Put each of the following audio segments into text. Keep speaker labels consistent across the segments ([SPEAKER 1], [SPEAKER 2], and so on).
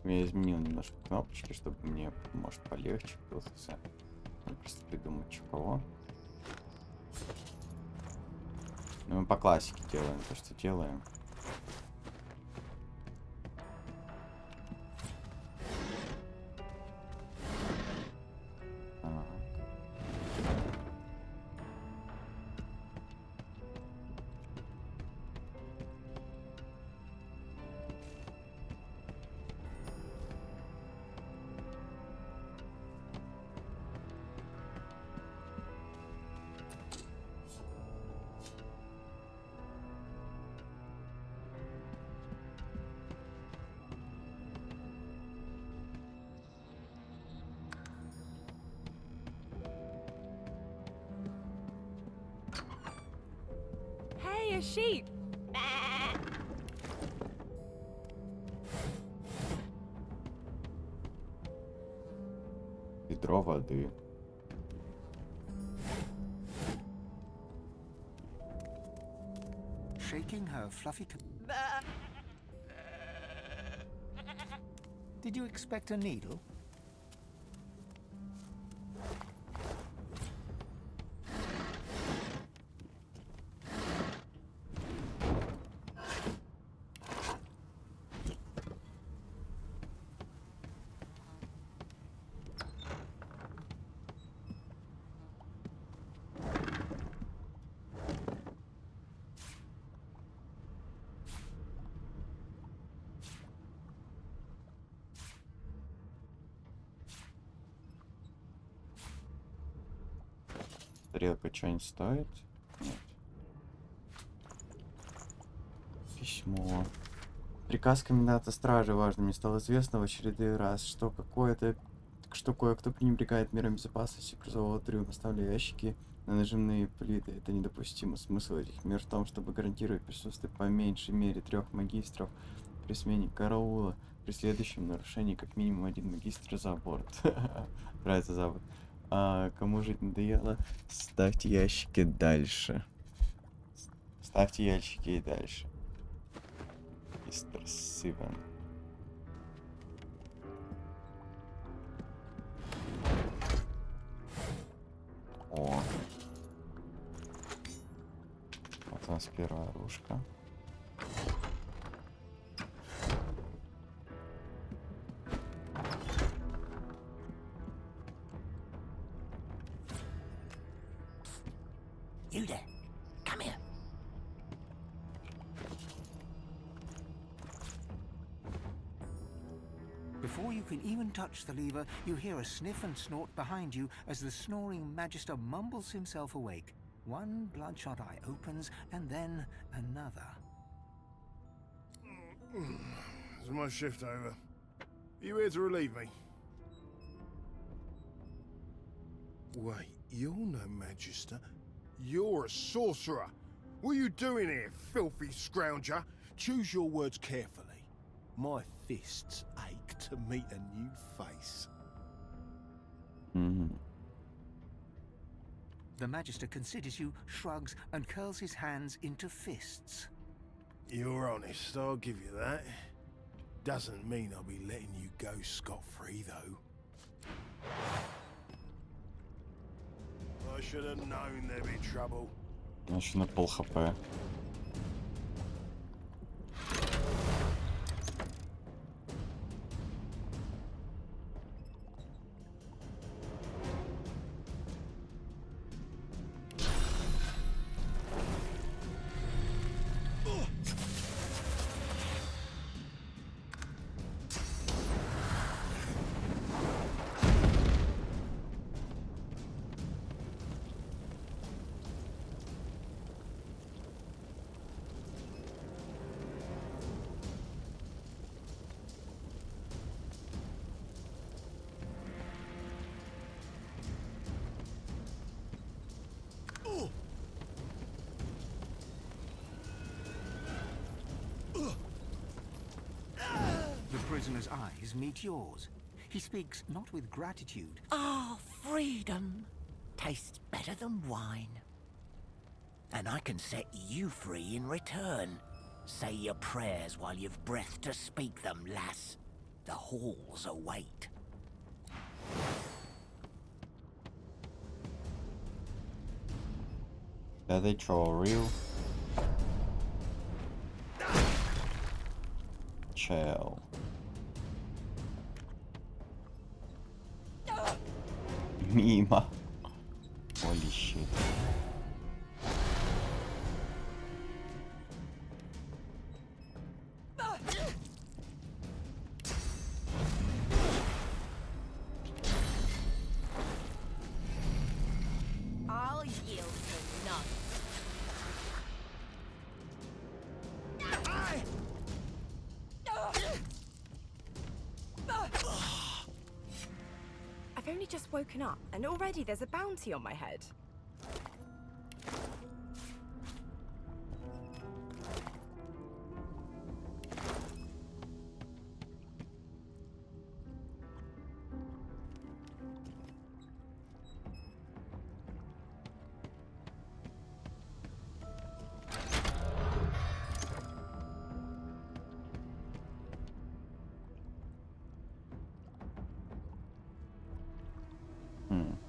[SPEAKER 1] Я изменил немножко кнопочки, чтобы мне, может, полегче было все. Просто придумать, что кого. Ну, мы по классике делаем то, что делаем.
[SPEAKER 2] Hey, a sheep!
[SPEAKER 1] Ведро воды.
[SPEAKER 3] Shaking her fluffy. Did you expect a needle?
[SPEAKER 1] Тарелка что-нибудь стоит? Нет. Письмо. Приказ коменданта стражи важный. Мне стало известно в очередной раз, что кое-кто пренебрегает мерами безопасности грузового трюма, оставляя ящики на нажимные плиты. Это недопустимо. Смысл этих мер в том, чтобы гарантировать присутствие по меньшей мере 3 магистров при смене караула. При следующем нарушении как минимум 1 магистр за борт. Нравится за борт. А кому жить надоело, ставьте ящики дальше. Ставьте ящики и дальше. Мистер Сивен. О. Вот у нас первая оружка.
[SPEAKER 3] You there? Come here. Before you can even touch the lever, you hear a sniff and snort behind you as the snoring magister mumbles himself awake. One bloodshot eye opens, and then another.
[SPEAKER 4] Is my shift over? Are you here to relieve me? Wait, you're no magister. You're a sorcerer. What are you doing here, filthy scrounger? Choose your words carefully. My fists ache to meet a new face.
[SPEAKER 3] The magister considers you, shrugs, and curls his hands into fists.
[SPEAKER 4] You're honest, I'll give you that. Doesn't mean I'll be letting you go scot-free, though. I should have known there'd be trouble.
[SPEAKER 1] Еще на пол хп.
[SPEAKER 3] The prisoner's eyes meet yours. He speaks not with gratitude.
[SPEAKER 5] Ah, freedom tastes better than wine. And I can set you free in return. Say your prayers while you've breath to speak them, lass. The halls await.
[SPEAKER 1] Are they real? Chill. Мимо. Holy shit.
[SPEAKER 2] I'll yield to none. I've only just woken up, and already there's a bounty on my head.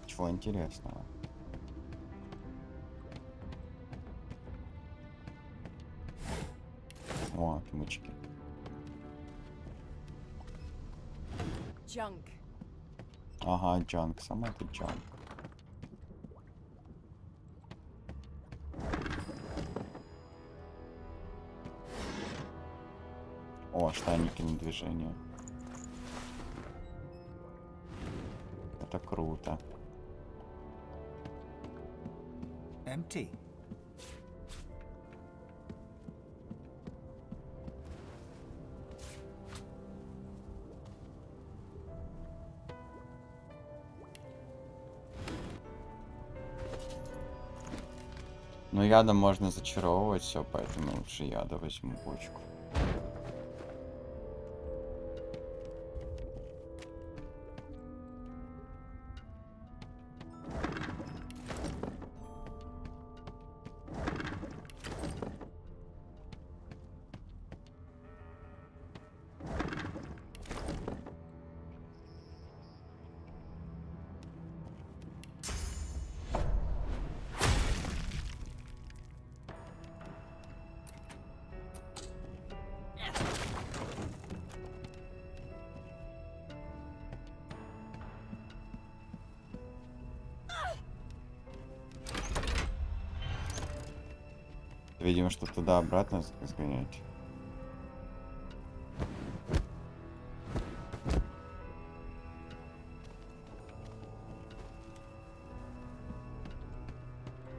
[SPEAKER 1] Чего интересного? О, отмычки.
[SPEAKER 2] Junk.
[SPEAKER 1] Ага, джанк, сама ты джанк. О, штанники на движение. Это круто.
[SPEAKER 3] Empty.
[SPEAKER 1] Но ядом можно зачаровывать все, поэтому лучше яда возьму бочку. Видимо, что туда-обратно сгонять.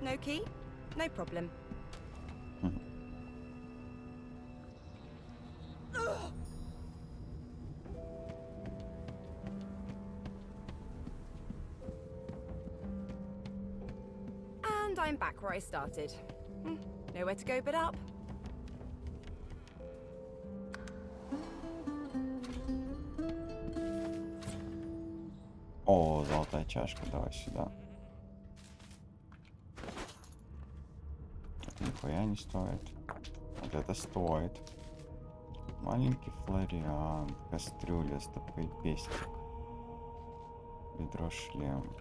[SPEAKER 2] No key? No problem. And I'm back where I started. Nowhere to go but up.
[SPEAKER 1] О, золотая чашка, давай сюда. Это нихуя не стоит. Вот это стоит. Маленький флориан, кастрюля, стопкой пестик. Ведро шлем.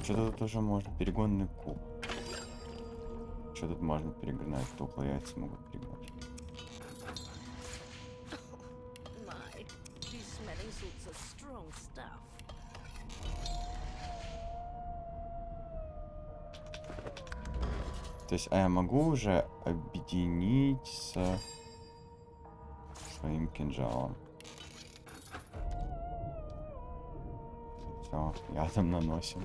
[SPEAKER 1] Что-то тут уже можно. Перегонный куб. Что тут можно перегнать? Тухлые яйца могут перегнать.
[SPEAKER 5] My, these smelling salts are strong stuff.
[SPEAKER 1] То есть, а я могу уже объединить с своим кинжалом. Все, ядом наносим.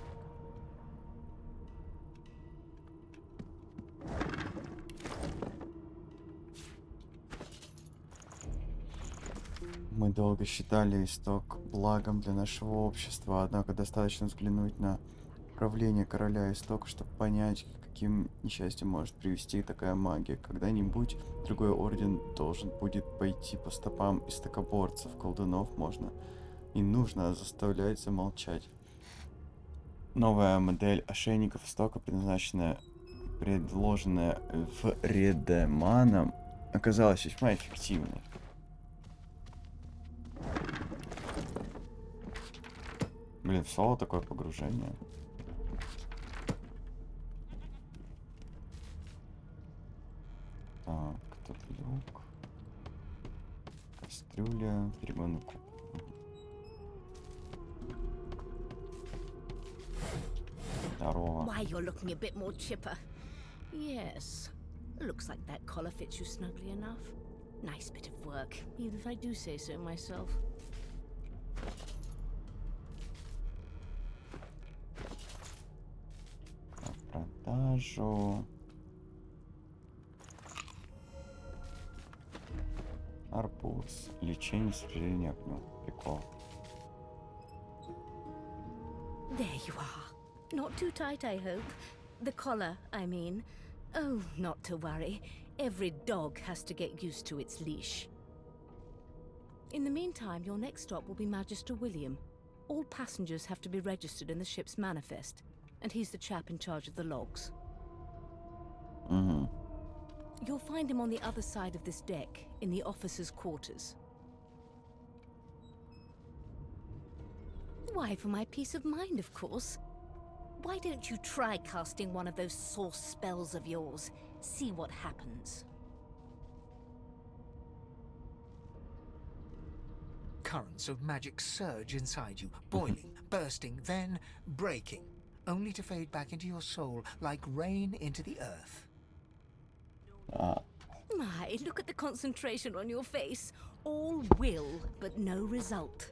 [SPEAKER 1] Мы долго считали исток благом для нашего общества, однако достаточно взглянуть на правление короля истока, чтобы понять, к каким несчастьям может привести такая магия. Когда-нибудь другой орден должен будет пойти по стопам истокоборцев, колдунов можно и нужно заставлять замолчать. Новая модель ошейников истока, предложенная в Редеманом, оказалась весьма эффективной. Блин, в соло такое погружение. Так, тут люк. Кастрюля, перегонный куб. Здорово.
[SPEAKER 6] Why, you're looking a bit more chipper. Yes. Looks like that collar fits you snugly enough. Nice bit of work, even if I do say so myself.
[SPEAKER 1] На продажу. Арбуз. Лечение сопротивления огню. Прикол.
[SPEAKER 6] There you are. Not too tight, I hope. The collar, I mean. Oh, not to worry. Every dog has to get used to its leash. In the meantime, your next stop will be Magister William. All passengers have to be registered in the ship's manifest, and he's the chap in charge of the logs.
[SPEAKER 1] Угу.
[SPEAKER 6] You'll find him on the other side of this deck, in the officers' quarters. Why, for my peace of mind, of course. Why don't you try casting one of those source spells of yours? See what happens.
[SPEAKER 3] Currents of magic surge inside you, boiling, bursting, then breaking, only to fade back into your soul like rain into the earth.
[SPEAKER 6] My, look at the concentration on your face. All will, but no result.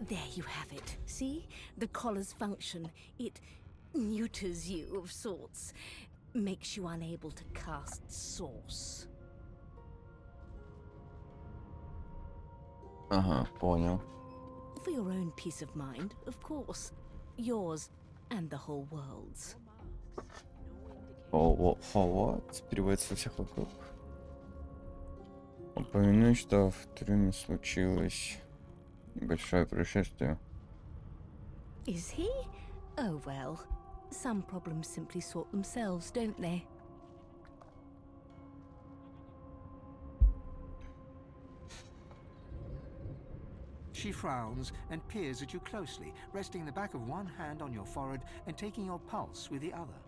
[SPEAKER 6] There you have it. See? The collar's function. It neuters you of sorts. Makes you unable to cast source.
[SPEAKER 1] Ага, понял.
[SPEAKER 6] For your own peace of mind, of course. Yours and the whole world's.
[SPEAKER 1] What? Переводится со всех вокруг. Упомяну, что в трюме случилось небольшое происшествие.
[SPEAKER 6] Is he? Oh well. Some problems simply sort themselves, don't they?
[SPEAKER 3] She frowns and peers at you closely, resting the back of one hand on your forehead and taking your pulse with the other.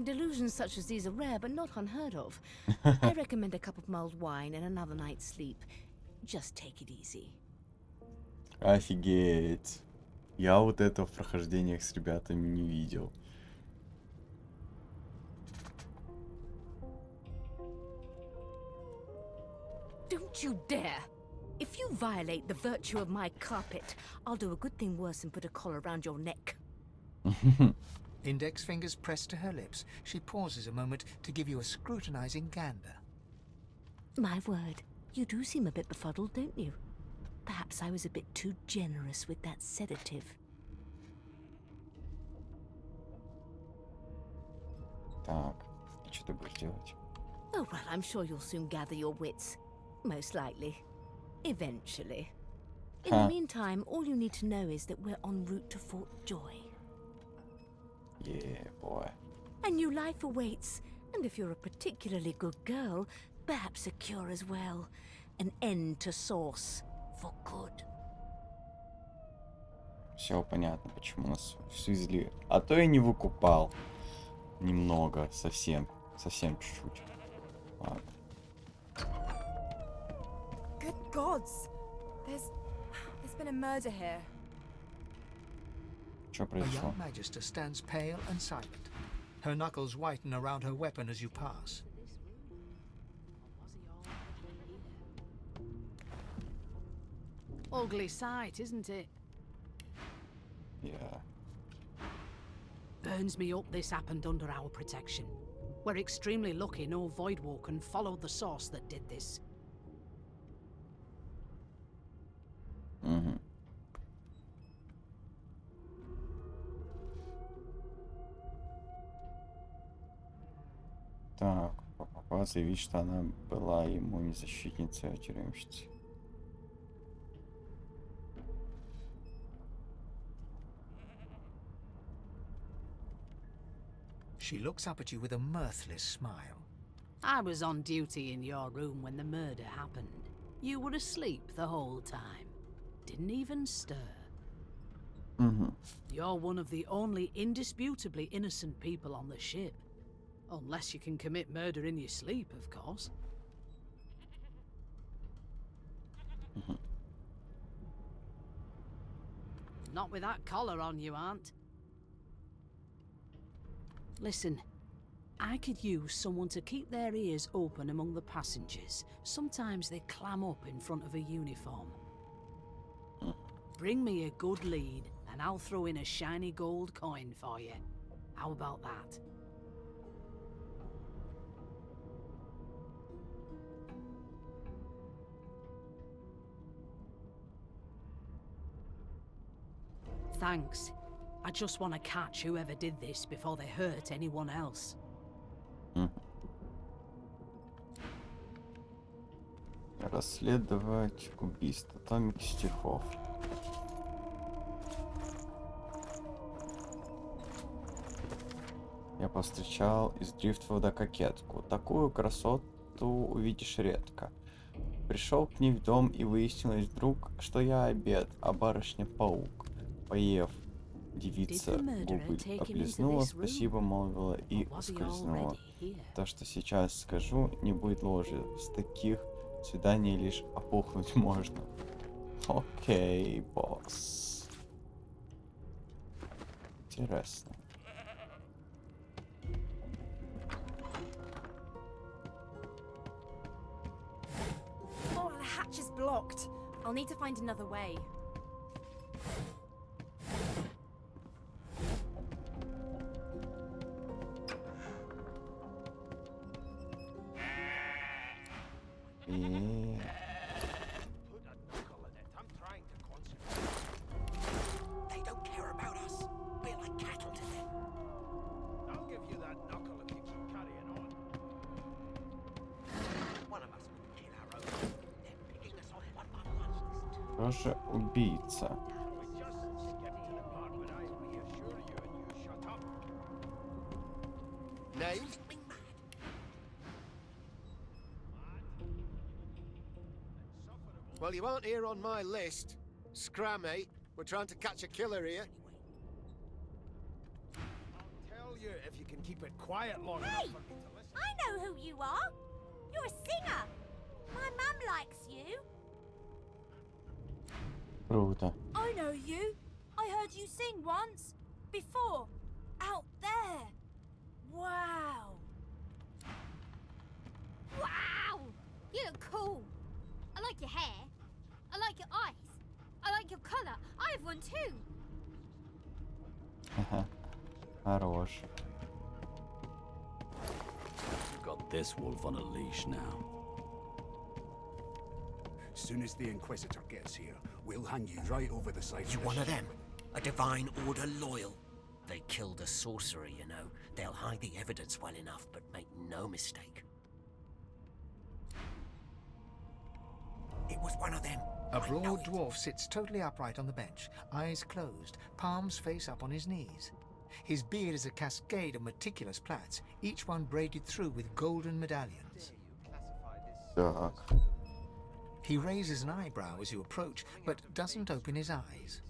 [SPEAKER 6] Delusions such as these are rare, but not unheard of. I recommend a cup of mulled wine and another night's sleep. Just take it easy.
[SPEAKER 1] Офигеть. Я вот это в прохождениях с ребятами не видел.
[SPEAKER 6] Don't you dare! If you violate the virtue of my carpet, I'll do a good thing worse and put a collar around your neck.
[SPEAKER 3] Index fingers pressed to her lips, she pauses a moment to give you a scrutinizing gander.
[SPEAKER 6] My word, you do seem a bit befuddled, don't you? Perhaps I was a bit too generous with that sedative.
[SPEAKER 1] Так, и что ты будешь делать?
[SPEAKER 6] Oh, well, I'm sure you'll soon gather your wits. Most likely. Eventually. In the meantime, all you need to know is that we're en route to Fort Joy.
[SPEAKER 1] Yeah, boy.
[SPEAKER 6] A new life awaits, and if you're a particularly good girl, perhaps a cure as well. An end to Source. For good.
[SPEAKER 1] Все понятно, почему нас свезли. А то я не выкупал. Немного, совсем чуть-чуть. Ладно.
[SPEAKER 2] Good gods! There's been a murder here.
[SPEAKER 1] Что
[SPEAKER 3] A
[SPEAKER 1] произошло?
[SPEAKER 3] young magister stands pale and silent. Her knuckles whiten around her weapon as you pass.
[SPEAKER 7] Ugly sight, isn't it?
[SPEAKER 1] Yeah.
[SPEAKER 7] Burns me up this happened under our protection. We're extremely lucky no Voidwalker followed the source that did this.
[SPEAKER 1] Угу. Так, папа заявить, что она была ему не защитницей, а тюремщицей.
[SPEAKER 3] She looks up at you with a mirthless smile.
[SPEAKER 7] I was on duty in your room when the murder happened. You were asleep the whole time. Didn't even stir. You're one of the only indisputably innocent people on the ship. Unless you can commit murder in your sleep, of course. Not with that collar on you, Aunt. Listen, I could use someone to keep their ears open among the passengers. Sometimes they clam up in front of a uniform. Bring me a good lead, and I'll throw in a shiny gold coin for you. How about that? Thanks. I just want to catch whoever did this before they hurt anyone else.
[SPEAKER 1] Расследовать убийство. Томик стихов. Я повстречал из дрифтвуда кокетку. Такую красоту увидишь редко. Пришел к ней в дом, и выяснилось вдруг, что я обед, а барышня паук. Поев, девица губы облизнула, спасибо молвила и ускользнула. То, что сейчас скажу, не будет ложи. С таких свиданий лишь опухнуть можно. Окей, босс. Интересно.
[SPEAKER 2] Oh, the hatch is blocked. I'll need to find another way.
[SPEAKER 5] They don't care about us. We're like cattle to them.
[SPEAKER 4] I'll give you that knuckle if you keep carrying on.
[SPEAKER 5] One of us would kill our own. They're picking us off one by one.
[SPEAKER 1] Тоже убийца.
[SPEAKER 4] We just skip to the part where I reassure you and you shut up. Name?
[SPEAKER 5] Me mad.
[SPEAKER 4] Well, you aren't here on my list. Scram, eh? We're trying to catch a killer here. I'll tell you if you can keep it quiet long enough for me to listen.
[SPEAKER 8] I know who you are. You're a singer. My mum likes you.
[SPEAKER 1] Круто.
[SPEAKER 8] I know you. I heard you sing once. Before. Out there. Wow. Wow! You look cool. I like your hair. I like your eyes. I like your colour. I have one too.
[SPEAKER 1] Ага. Хорош.
[SPEAKER 9] Got this wolf on a leash now.
[SPEAKER 10] Soon as the Inquisitor gets here, we'll hang you right over the side.
[SPEAKER 5] You one of them? A Divine Order loyal? They killed a sorcerer, you know. They'll hide the evidence well enough, but make no mistake. It was one of them.
[SPEAKER 3] A
[SPEAKER 5] I know
[SPEAKER 3] broad
[SPEAKER 5] it.
[SPEAKER 3] dwarf sits totally upright on the bench, eyes closed, palms face up on his knees. His beard is a cascade of meticulous plaits, each one braided through with golden medallions.
[SPEAKER 1] Так.
[SPEAKER 3] He raises an eyebrow as you approach, but doesn't open his eyes.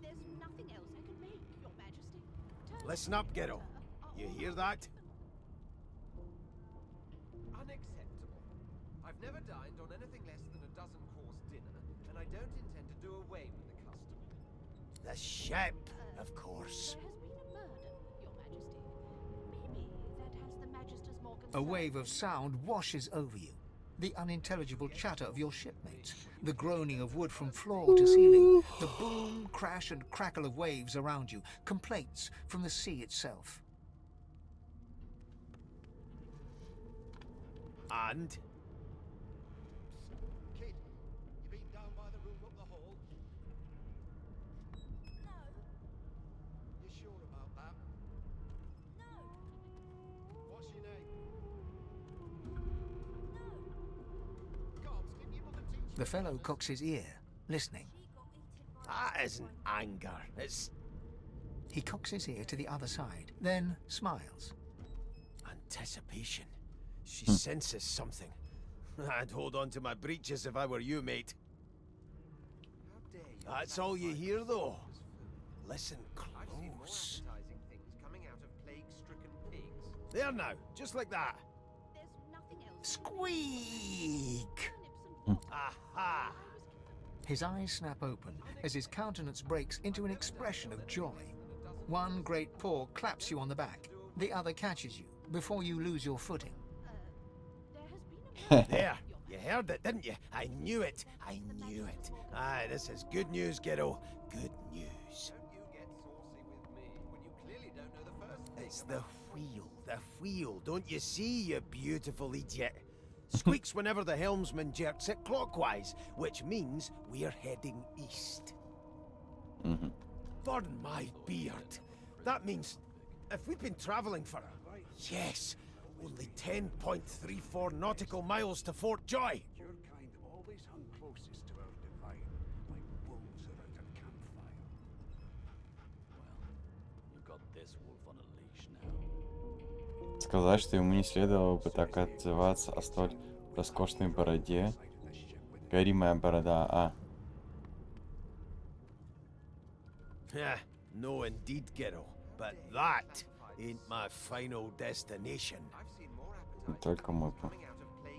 [SPEAKER 8] There's nothing else I can make, Your Majesty.
[SPEAKER 4] Listen up, Ghetto. You hear that? Unacceptable. I've never dined on anything less than a dozen-course dinner, and I don't intend to do away with the custom. The ship, of course.
[SPEAKER 8] There has been a murder, Your Majesty. Maybe that has the Magister's more concern.
[SPEAKER 3] A wave of sound washes over you. The unintelligible chatter of your shipmates, the groaning of wood from floor to ceiling, the boom, crash and crackle of waves around you, complaints from the sea itself.
[SPEAKER 4] And?
[SPEAKER 11] Kid, you been down by the room up the hall?
[SPEAKER 8] No,
[SPEAKER 11] You sure about that?
[SPEAKER 8] no,
[SPEAKER 11] What's your name?
[SPEAKER 8] no.
[SPEAKER 11] Cobbs, didn't your mother teach you?
[SPEAKER 3] The fellow cocks his ear, listening.
[SPEAKER 8] She got eaten by
[SPEAKER 4] That isn't anger. It's
[SPEAKER 3] He cocks his ear to the other side, then smiles.
[SPEAKER 4] anticipation. She senses something.
[SPEAKER 12] I'd hold on to my breeches if I were you, mate. That's all you hear, though. Listen close. There now, just like that.
[SPEAKER 3] Squeak!
[SPEAKER 12] Aha!
[SPEAKER 3] His eyes snap open as his countenance breaks into an expression of joy. One great paw claps you on the back. The other catches you before you lose your footing.
[SPEAKER 12] There, you heard it, didn't you? I knew it. I knew it. Aye, this is good news, kiddo. Good news. It's the wheel. The wheel. Don't you see, you beautiful idiot? Squeaks whenever the helmsman jerks it clockwise, which means we're heading east. Pardon my beard. That means if we've been traveling for, yes, only 10.34 nautical miles to Fort Joy.
[SPEAKER 10] Your kind always hung closest to our divine, like wolves around a campfire.
[SPEAKER 9] Well, you got this wolf on a leash now.
[SPEAKER 1] Сказать, что ему не следовало бы так отзываться о столь роскошной бороде. Гори, моя борода, а.
[SPEAKER 12] Yeah, no indeed, kiddo. But that ain't my final destination.
[SPEAKER 1] Не только мой.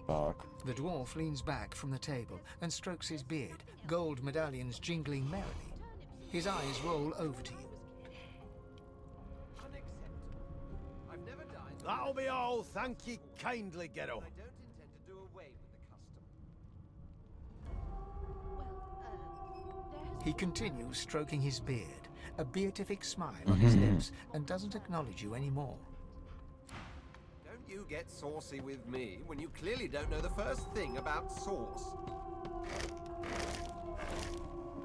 [SPEAKER 1] Так.
[SPEAKER 3] The dwarf leans back from the table and strokes his beard, gold medallions jingling merrily. His eyes roll over to you.
[SPEAKER 12] That'll be all. Thank ye kindly, kiddo.
[SPEAKER 3] He continues stroking his beard, a beatific smile on his lips, and doesn't acknowledge you anymore.
[SPEAKER 11] Don't you get saucy with me when you clearly don't know the first thing about sauce.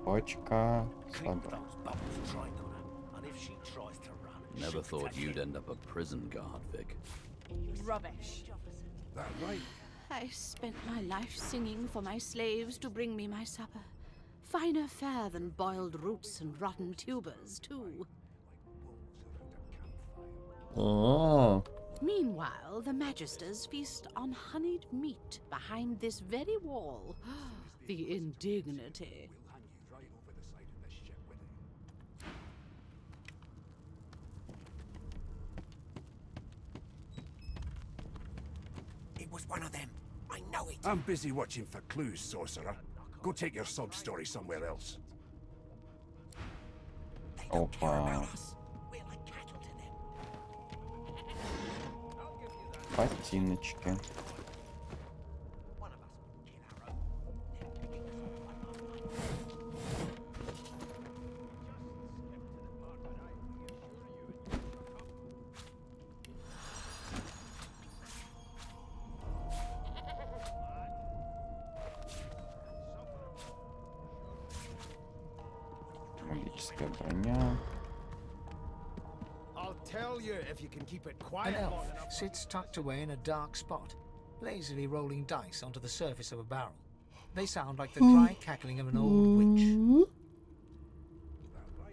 [SPEAKER 1] Почка.
[SPEAKER 5] Keep those bubbles dry on her, and if she tries to run,
[SPEAKER 9] Never thought you'd end up a prison guard, Vic.
[SPEAKER 7] Rubbish.
[SPEAKER 10] That right?
[SPEAKER 7] I spent my life singing for my slaves to bring me my supper. Finer fare than boiled roots and rotten tubers, too.
[SPEAKER 1] О,
[SPEAKER 7] Meanwhile, the Magisters feast on honeyed meat behind this very wall. The indignity.
[SPEAKER 10] We'll hang you right over the side of this ship with it.
[SPEAKER 5] it was one of them. I know it.
[SPEAKER 10] I'm busy watching for clues, sorcerer. Go take your sub story somewhere else.
[SPEAKER 5] They don't care
[SPEAKER 1] Опа.
[SPEAKER 5] about us. We're like cattle to them.
[SPEAKER 1] ботиночки.
[SPEAKER 5] One of us will kill our own. They're picking us off one by one.
[SPEAKER 1] Магическая броня.
[SPEAKER 12] I'll tell you if you can keep it
[SPEAKER 3] An
[SPEAKER 12] quiet long
[SPEAKER 3] elf
[SPEAKER 12] enough.
[SPEAKER 3] sits tucked away in a dark spot, lazily rolling dice onto the surface of a barrel. They sound like the dry cackling of an old witch.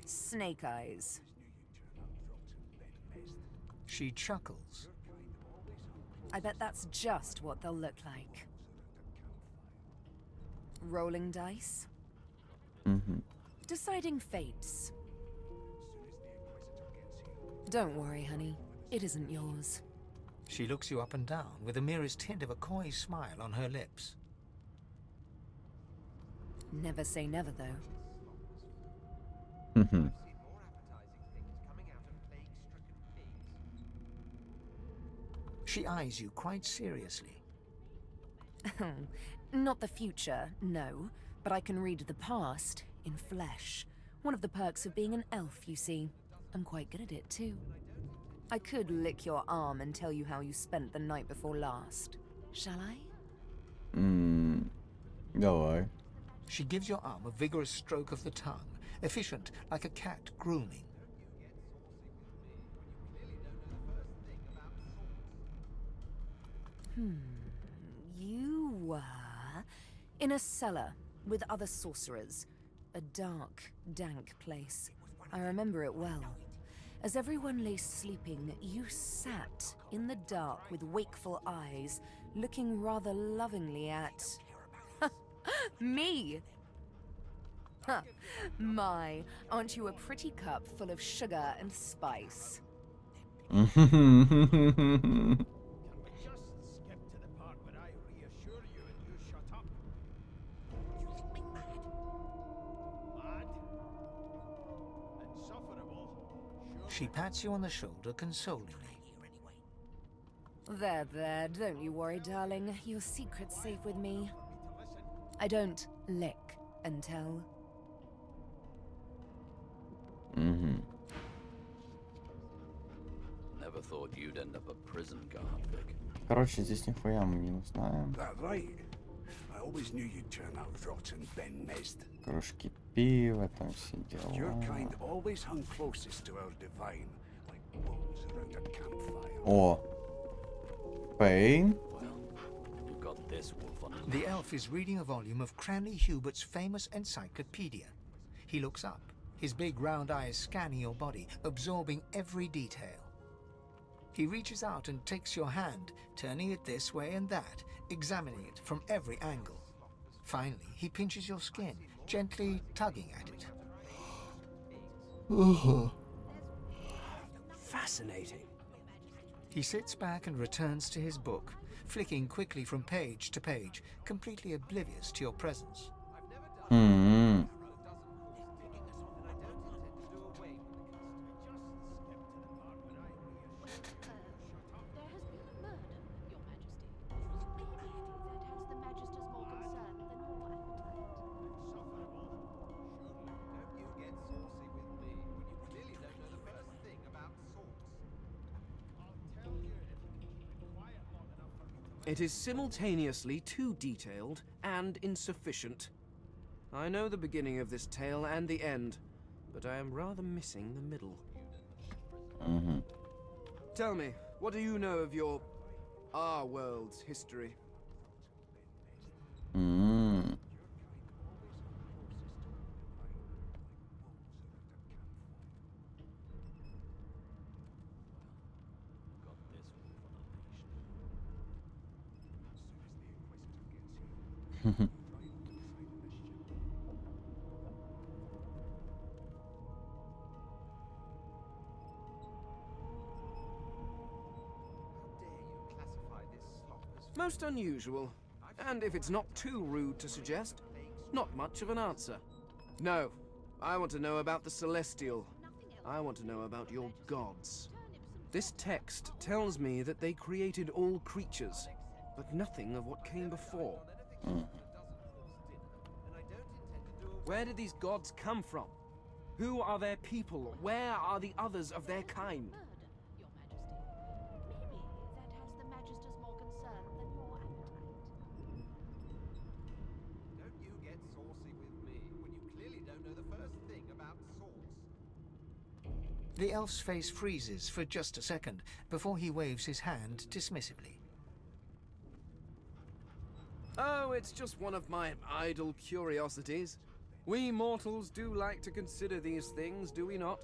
[SPEAKER 2] Snake eyes.
[SPEAKER 3] She chuckles.
[SPEAKER 2] I bet that's just what they'll look like. Rolling dice. Deciding fates. Don't worry, honey. It isn't yours.
[SPEAKER 3] She looks you up and down with the merest hint of a coy smile on her lips.
[SPEAKER 2] Never say never, though.
[SPEAKER 3] She eyes you quite seriously.
[SPEAKER 2] Not the future, no. But I can read the past in flesh. One of the perks of being an elf, you see. I'm quite good at it, too. I could lick your arm and tell you how you spent the night before last. Shall I?
[SPEAKER 1] Давай.
[SPEAKER 3] She gives your arm a vigorous stroke of the tongue, efficient like a cat grooming.
[SPEAKER 2] You were in a cellar with other sorcerers. A dark, dank place. I remember it well. As everyone lay sleeping, you sat in the dark with wakeful eyes, looking rather lovingly at... me! Huh. My, aren't you a pretty cup full of sugar and spice?
[SPEAKER 3] She pats you on the shoulder consolingly.
[SPEAKER 2] There, don't you worry, darling. Your secret's safe with me. I don't lick and tell.
[SPEAKER 9] Never thought you'd end up a prison guard, Vic.
[SPEAKER 1] Короче, здесь нихуя мы не узнаем.
[SPEAKER 10] That right? I always knew you'd turn out rotten, Ben Mezd.
[SPEAKER 1] Кружки пива, там все
[SPEAKER 10] Your
[SPEAKER 1] дела.
[SPEAKER 10] kind always hung closest to our divine, like wolves around a campfire.
[SPEAKER 1] О! Пейн?
[SPEAKER 9] You got this wolf on a
[SPEAKER 3] The elf is reading a volume of Cranley Hubert's famous encyclopedia. He looks up, his big round eyes scanning your body, absorbing every detail. He reaches out and takes your hand, turning it this way and that, examining it from every angle. Finally, he pinches your skin, gently tugging at it.
[SPEAKER 12] Fascinating.
[SPEAKER 3] He sits back and returns to his book, flicking quickly from page to page, completely oblivious to your presence.
[SPEAKER 13] It is simultaneously too detailed and insufficient. I know the beginning of this tale and the end, but I am rather missing the middle. Tell me, what do you know of our world's history? Most unusual. And if it's not too rude to suggest, not much of an answer. No, I want to know about the Celestial. I want to know about your gods. This text tells me that they created all creatures, but nothing of what came before. Where did these gods come from? Who are their people? Where are the others of their kind?
[SPEAKER 3] The elf's face freezes for just a second before he waves his hand dismissively.
[SPEAKER 13] Oh, it's just one of my idle curiosities. We mortals do like to consider these things, do we not?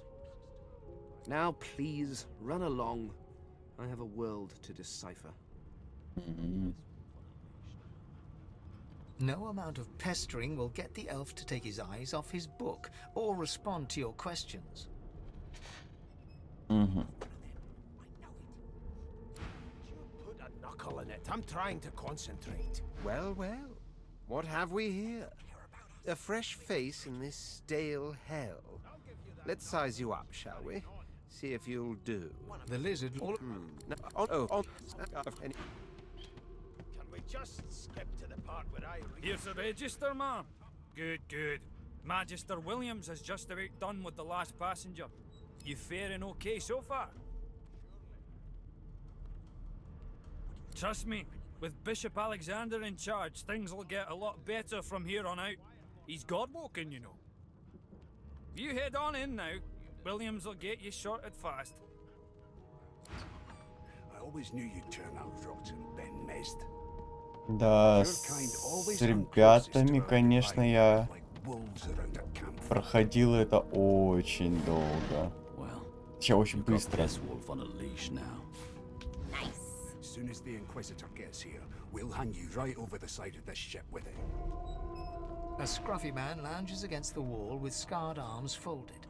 [SPEAKER 13] Now please, run along. I have a world to decipher.
[SPEAKER 3] No amount of pestering will get the elf to take his eyes off his book or respond to your questions.
[SPEAKER 12] Put a knuckle in it. I'm trying to concentrate.
[SPEAKER 11] Well, well. What have we here? A fresh face in this stale hell. Let's size you up, shall we? See if you'll do.
[SPEAKER 3] The lizard...
[SPEAKER 11] Can
[SPEAKER 12] we just skip to the part where I read?
[SPEAKER 14] Here's the register, ma'am. Good, good. Magister Williams is just about done with the last passenger. You faring okay so far? Trust me, with Bishop Alexander in charge, things will get a lot better from here on out. He's God-woken, you know. You head on in now. Williams will get you sorted fast.
[SPEAKER 10] I always knew you'd turn out rotten, Ben Mezd.
[SPEAKER 1] Да, с ребятами, конечно, я проходил это очень долго. Сейчас очень
[SPEAKER 9] You've got
[SPEAKER 1] быстро.
[SPEAKER 9] this wolf on a leash now.
[SPEAKER 2] Nice.
[SPEAKER 10] As soon as the Inquisitor gets here, we'll hang you right over the side of this ship with him.
[SPEAKER 3] A scruffy man lounges against the wall with scarred arms folded.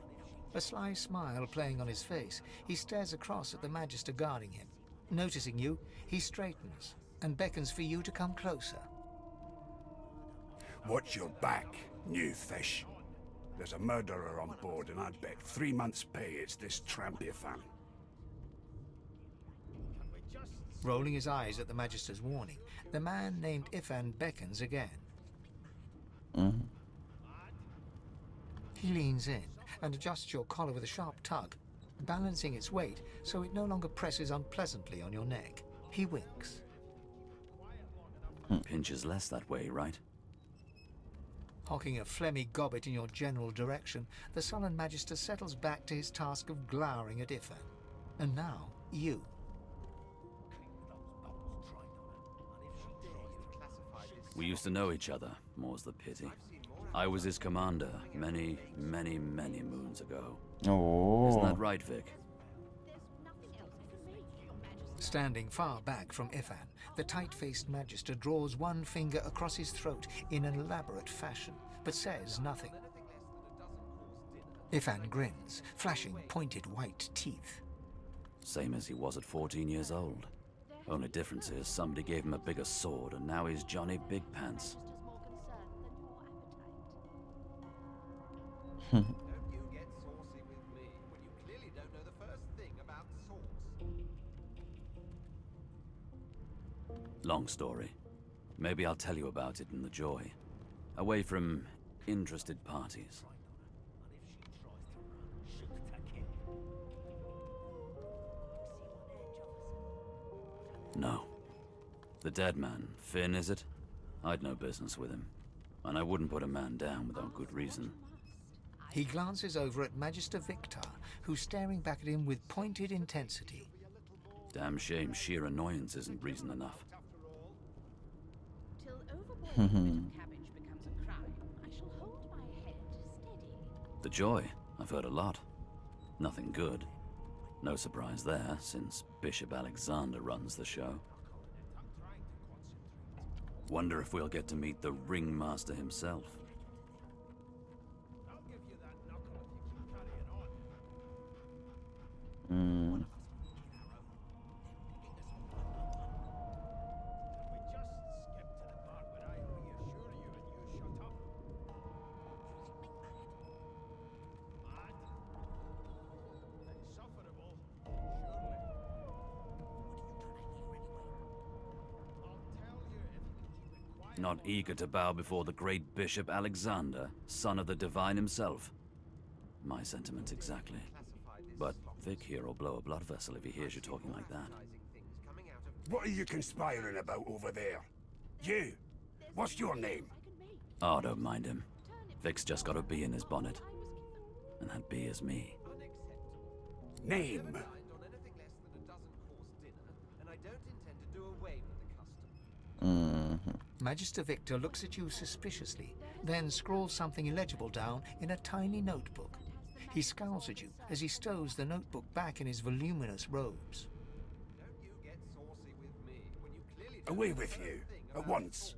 [SPEAKER 3] A sly smile playing on his face, he stares across at the Magister guarding him. Noticing you, he straightens and beckons for you to come closer.
[SPEAKER 10] Watch your back, new fish. There's a murderer on board, and I'd bet 3 months' pay it's this tramp Ifan.
[SPEAKER 3] Rolling his eyes at the Magister's warning, the man named Ifan beckons again. He leans in and adjusts your collar with a sharp tug, balancing its weight so it no longer presses unpleasantly on your neck. He winks.
[SPEAKER 9] Pinches less that way, right?
[SPEAKER 3] Hocking a phlegmy gobbet in your general direction, the sullen Magister settles back to his task of glowering at Ifan. And now, you.
[SPEAKER 9] We used to know each other, more's the pity. I was his commander many, many, many moons ago.
[SPEAKER 1] Oh.
[SPEAKER 9] Isn't that right, Vic?
[SPEAKER 3] Standing far back from Ifan, the tight-faced Magister draws one finger across his throat in an elaborate fashion, but says nothing. Ifan grins, flashing pointed white teeth.
[SPEAKER 9] Same as he was at 14 years old. Only difference is somebody gave him a bigger sword and now he's Johnny Big Pants.
[SPEAKER 11] Don't you get saucy with me when you clearly don't know the first thing about sauce.
[SPEAKER 9] Long story. Maybe I'll tell you about it in the Joy. Away from interested parties. No. The dead man, Finn, is it? I'd no business with him. And I wouldn't put a man down without good reason.
[SPEAKER 3] He glances over at Magister Victor, who's staring back at him with pointed intensity.
[SPEAKER 9] Damn shame sheer annoyance isn't reason enough.
[SPEAKER 6] Till overboard cabbage becomes a crime, I shall hold my head steady.
[SPEAKER 9] The Joy, I've heard a lot. Nothing good. No surprise there, since Bishop Alexander runs the show. Wonder if we'll get to meet the ringmaster himself. Not eager to bow before the great Bishop Alexander, son of the divine himself. My sentiments exactly. But Vic here will blow a blood vessel if he hears you talking like that.
[SPEAKER 10] What are you conspiring about over there? You! What's your name?
[SPEAKER 9] Oh, don't mind him. Vic's just got a bee in his bonnet. And that bee is me.
[SPEAKER 10] Name?
[SPEAKER 3] Magister Victor looks at you suspiciously, then scrawls something illegible down in a tiny notebook. He scowls at you as he stows the notebook back in his voluminous robes.
[SPEAKER 10] Away with you, at once.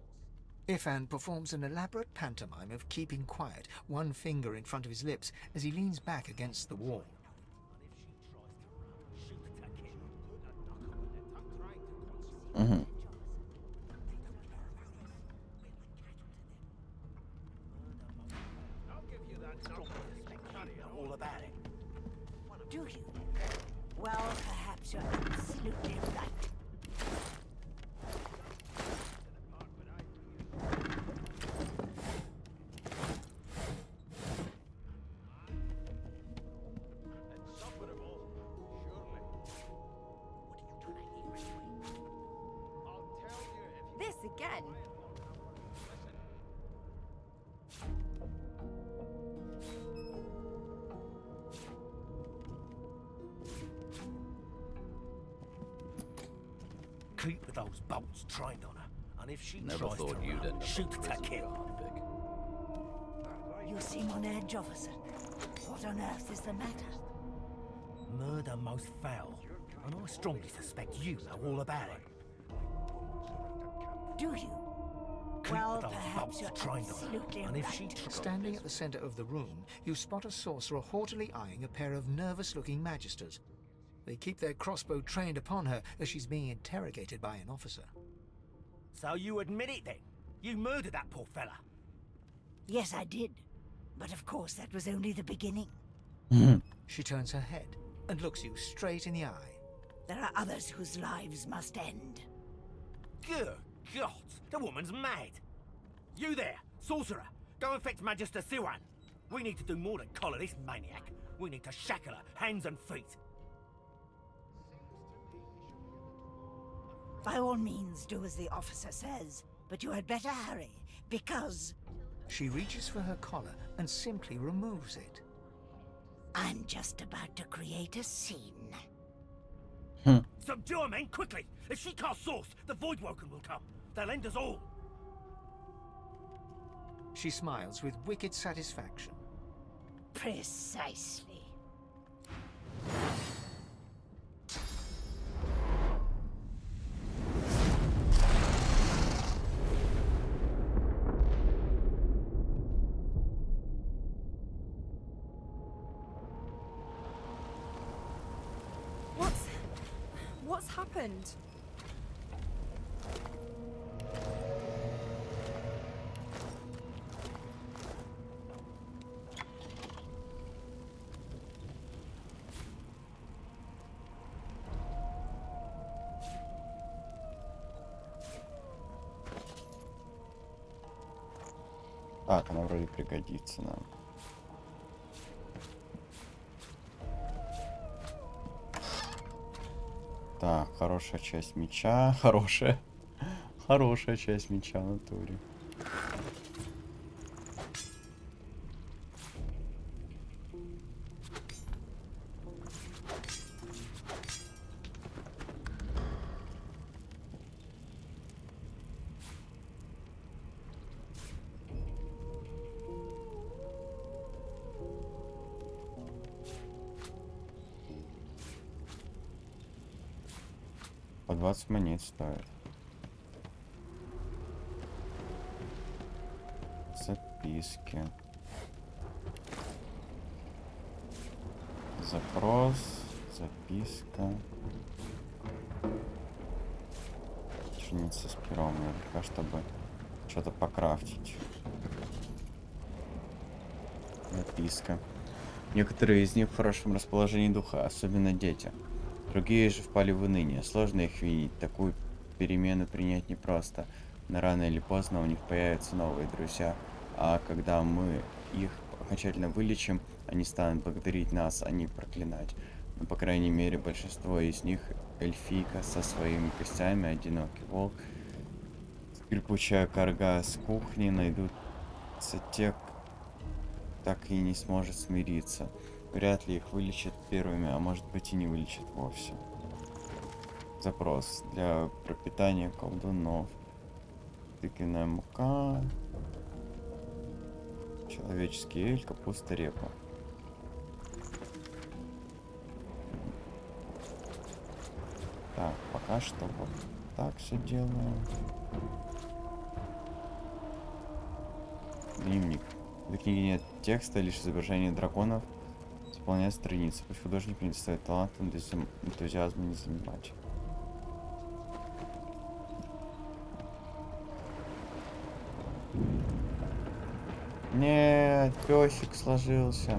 [SPEAKER 3] Ifan performs an elaborate pantomime of keeping quiet, one finger in front of his lips as he leans back against the wall.
[SPEAKER 15] All about it. Do you? Well, perhaps you're absolutely right.
[SPEAKER 2] This again.
[SPEAKER 15] Keep those bolts trained on her, and if she
[SPEAKER 9] Never
[SPEAKER 15] tries
[SPEAKER 9] thought
[SPEAKER 15] to
[SPEAKER 9] you'd
[SPEAKER 15] run,
[SPEAKER 9] end up
[SPEAKER 15] shoot
[SPEAKER 9] in
[SPEAKER 15] to
[SPEAKER 9] prison
[SPEAKER 15] kill.
[SPEAKER 9] guard, Vic.
[SPEAKER 15] You seem on edge, officer. What on earth is the matter? No,
[SPEAKER 12] the most foul, and I strongly suspect you know all about it.
[SPEAKER 15] Do you?
[SPEAKER 12] Keep
[SPEAKER 15] Well,
[SPEAKER 12] those
[SPEAKER 15] perhaps
[SPEAKER 12] bolts
[SPEAKER 15] you're
[SPEAKER 12] trained on her,
[SPEAKER 15] absolutely
[SPEAKER 12] and if
[SPEAKER 15] right.
[SPEAKER 12] she
[SPEAKER 3] Standing at the center of the room, you spot a sorcerer haughtily eyeing a pair of nervous-looking magisters. They keep their crossbow trained upon her as she's being interrogated by an officer.
[SPEAKER 12] So you admit it then? You murdered that poor fella?
[SPEAKER 15] Yes, I did. But of course, that was only the beginning.
[SPEAKER 3] She turns her head and looks you straight in the eye.
[SPEAKER 15] There are others whose lives must end.
[SPEAKER 12] Good God, the woman's mad. You there, sorcerer, go and fetch Magister Siwan. We need to do more than collar this maniac. We need to shackle her, hands and feet.
[SPEAKER 15] By all means, do as the officer says. But you had better hurry, because...
[SPEAKER 3] She reaches for her collar and simply removes it.
[SPEAKER 15] I'm just about to create a scene.
[SPEAKER 12] Subdue her, men, quickly! If she casts source, the Voidwoken will come. They'll end us all.
[SPEAKER 3] She smiles with wicked satisfaction.
[SPEAKER 15] Precisely.
[SPEAKER 16] What's happened?
[SPEAKER 1] Так, она вроде пригодится нам. Так, хорошая часть меча. Хорошая часть меча в натуре. По 20 монет стоит. Записки. Запрос. Записка. Ученица с пером. Наверняка, чтобы что-то покрафтить. Записка. Некоторые из них в хорошем расположении духа, особенно дети. Другие же впали в уныние. Сложно их винить. Такую перемену принять непросто. Но рано или поздно у них появятся новые друзья. А когда мы их окончательно вылечим, они станут благодарить нас, а не проклинать. Но, по крайней мере, большинство из них эльфийка со своими костями, одинокий волк, скрипучая карга с кухни, найдутся те, так и не сможет смириться. Вряд ли их вылечат первыми, а может быть и не вылечат вовсе. Запрос для пропитания колдунов. Тыквенная мука. Человеческий эль, капуста, репа. Так, пока что вот так все делаем. Дневник. В книге нет текста, лишь изображение драконов. Заполнять страницы. Пусть художник не достает талант, энтузиазма не занимать. Нет, пёсик сложился.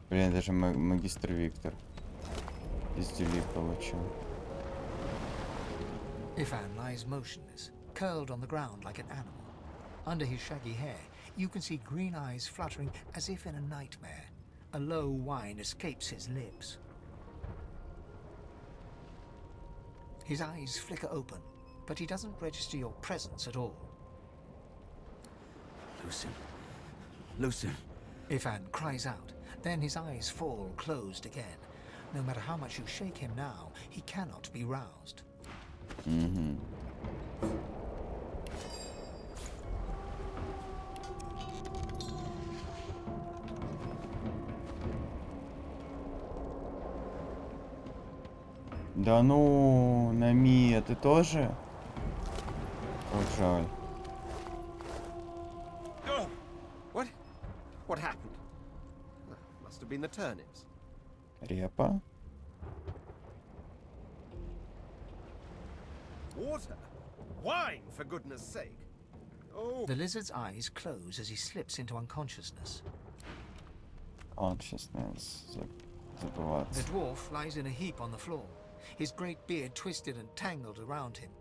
[SPEAKER 1] Блин, даже магистр Виктор из деле получил.
[SPEAKER 3] Ifan lies motionless, curled on the ground like an animal. Under his shaggy hair, you can see green eyes fluttering as if in a nightmare. A low whine escapes his lips. His eyes flicker open, but he doesn't register your presence at all.
[SPEAKER 17] Lucien.
[SPEAKER 3] Ifan cries out, then his eyes fall closed again. No matter how much you shake him now, he cannot be roused.
[SPEAKER 1] Угу. Да ну, Намия, ты тоже? Ой, жаль.
[SPEAKER 11] What happened? Must have been the turnips.
[SPEAKER 1] Репа?
[SPEAKER 11] Water? Wine, for goodness sake. Oh.
[SPEAKER 3] The lizard's eyes close as he slips into unconsciousness.
[SPEAKER 1] Consciousness.
[SPEAKER 3] The
[SPEAKER 1] Забываться.
[SPEAKER 3] dwarf lies in a heap on the floor, his great beard twisted and tangled around him.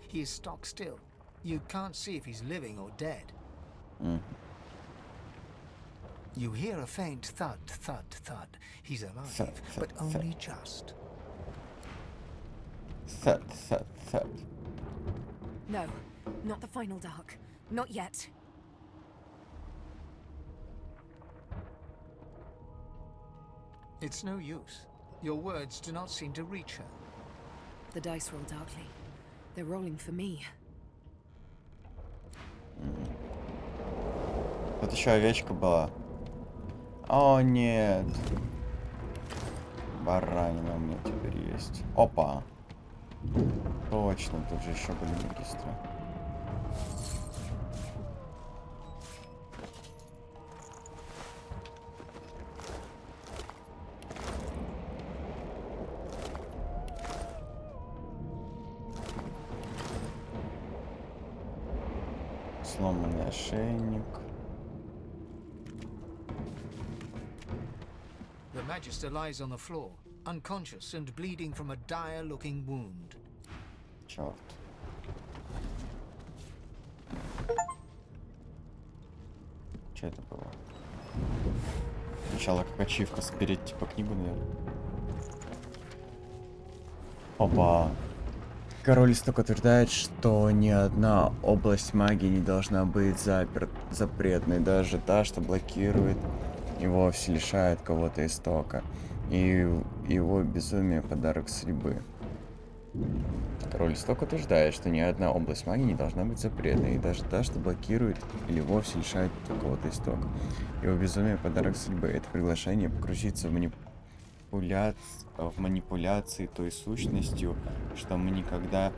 [SPEAKER 3] He is stock still. You can't see if he's living or dead. You hear a faint thud, thud, thud. He's alive, but only just.
[SPEAKER 1] Thud, thud, thud.
[SPEAKER 2] No, not the final dark. Not yet.
[SPEAKER 3] It's no use. Your words do not seem to reach her.
[SPEAKER 2] The dice roll darkly. They're rolling for me.
[SPEAKER 1] Тут еще овечка была. О, нет. Баранина у меня теперь есть. Опа. Точно, тут же еще были магистры. Сломанный ошейник.
[SPEAKER 3] The Magister lies on the floor, unconscious and bleeding from a dire-looking wound.
[SPEAKER 1] Черт. Что это было? Сначала как ачивка спереть типа книгу, наверное. Опа. Король Исток утверждает, что ни одна область магии не должна быть запретной, даже та, что блокирует и вовсе лишает кого-то истока. И его безумие — подарок судьбы. Король Исток утверждает, что ни одна область магии не должна быть запретной, и даже та, что блокирует или вовсе лишает кого-то истока. Его безумие — подарок судьбы. Это приглашение погрузиться в манипуляции той сущностью, что мы некогда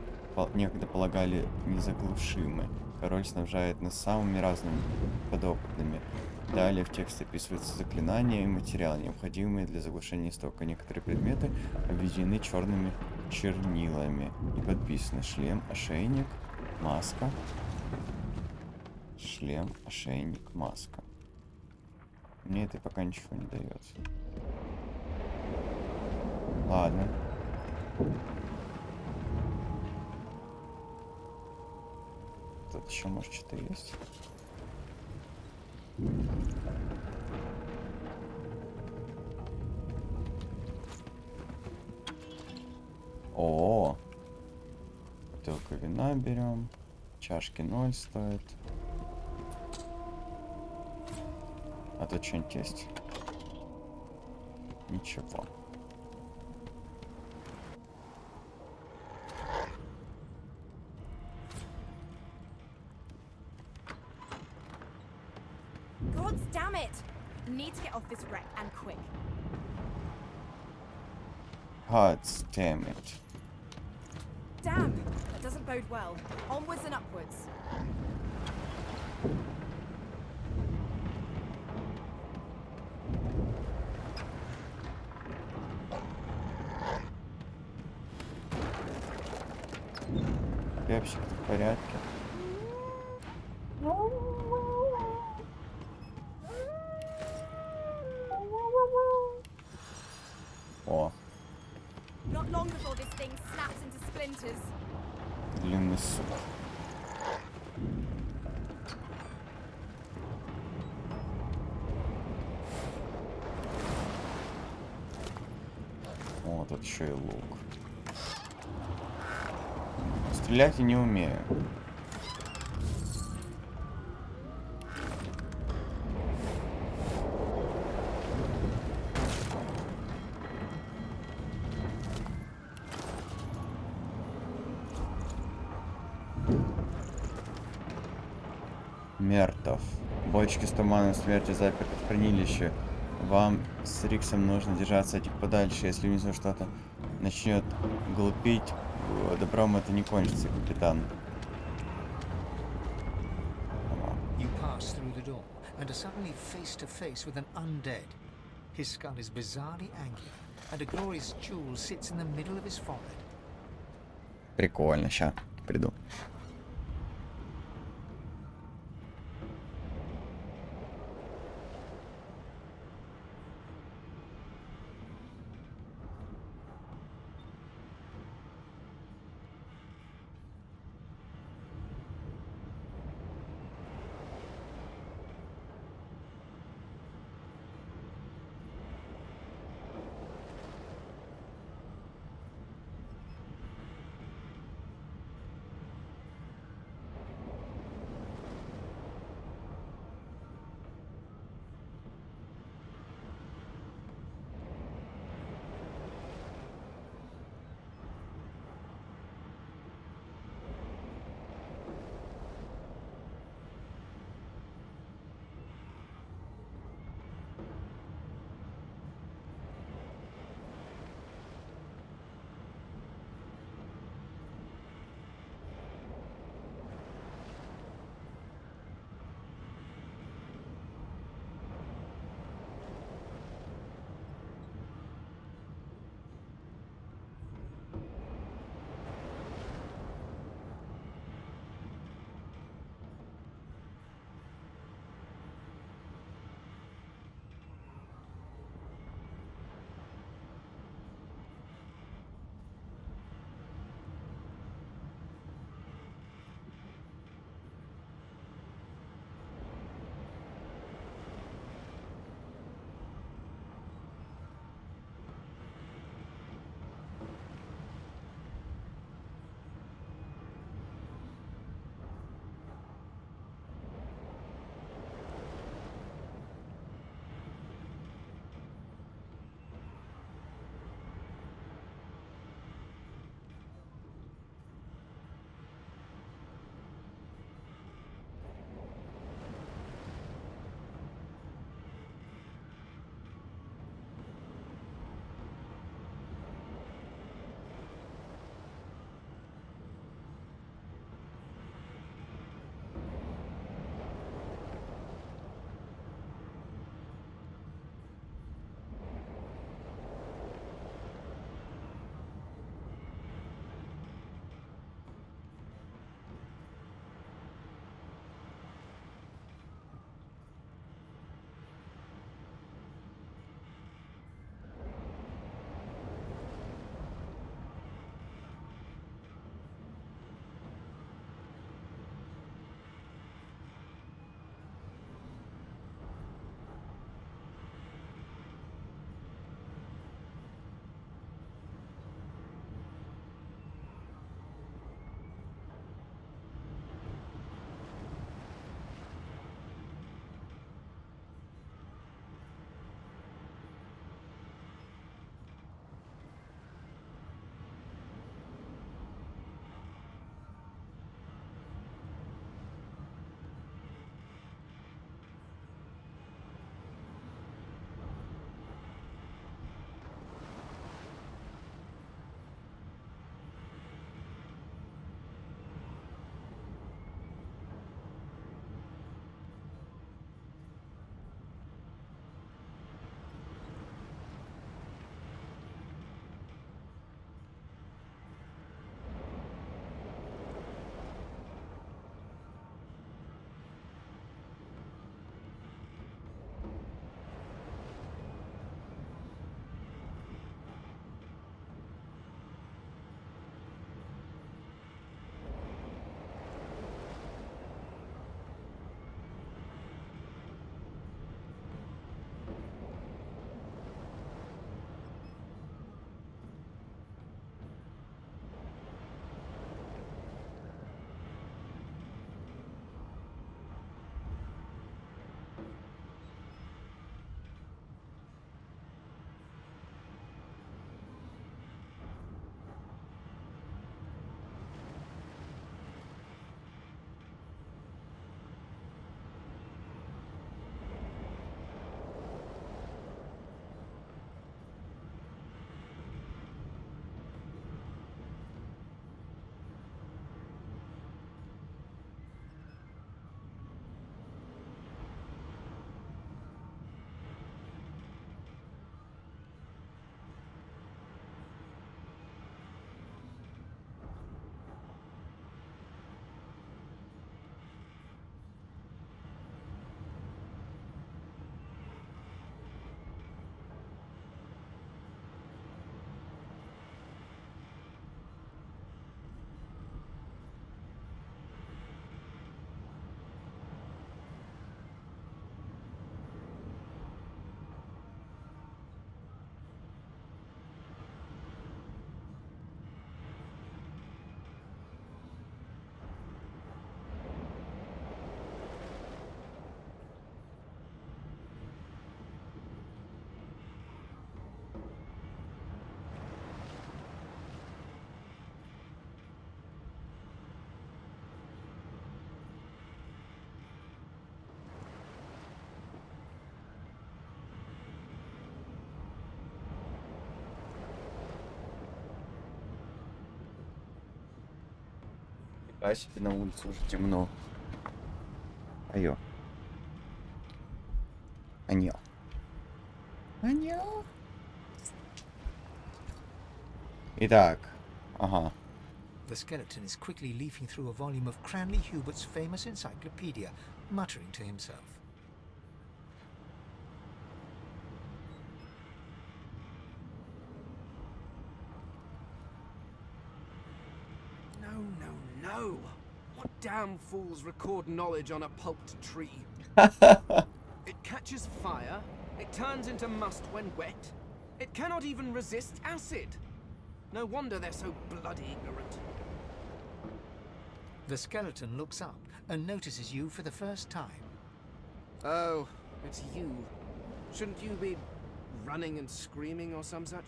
[SPEAKER 1] полагали незаглушимой. Король снабжает нас самыми разными подопытными. Далее в тексте описываются заклинания и материалы, необходимые для заглушения истока. Некоторые предметы обведены черными чернилами и подписаны: шлем, ошейник, маска. Шлем, ошейник, маска. Мне это пока ничего не дает. Ладно. Тут еще, может, что-то есть? О, бутылку вина берем. Чашки 0 стоит. А тут что-нибудь есть? Ничего.
[SPEAKER 16] God damn it! Need to get off this wreck and quick.
[SPEAKER 1] God damn it.
[SPEAKER 16] Damn! That doesn't bode well. Onwards and upwards.
[SPEAKER 1] Пепсик в порядке. О,
[SPEAKER 16] Not long before this thing snaps into splinters.
[SPEAKER 1] длинный сук. О, тут еще и лук. Стрелять я не умею. Мертв. Бочки с туманом смерти заперты в хранилище. Вам с Риксом нужно держаться от них подальше. Если внизу что-то начнет глупить, добром это не кончится, капитан.
[SPEAKER 3] You pass through the door and are suddenly face to face with an undead. His skull is bizarrely angular, and a glorious jewel sits in the middle of his forehead.
[SPEAKER 1] Прикольно, ща приду. Пасибе на улице уже темно. Айо. Аньо. Аньо. Итак. Ага.
[SPEAKER 3] The skeleton is quickly leafing through a volume of Cranley Hubert's famous encyclopedia, muttering to himself.
[SPEAKER 13] No! What damn fools record knowledge on a pulped tree? It catches fire, it turns into must when wet, it cannot even resist acid. No wonder they're so bloody ignorant.
[SPEAKER 3] The skeleton looks up and notices you for the first time.
[SPEAKER 13] Oh, it's you. Shouldn't you be running and screaming or some such?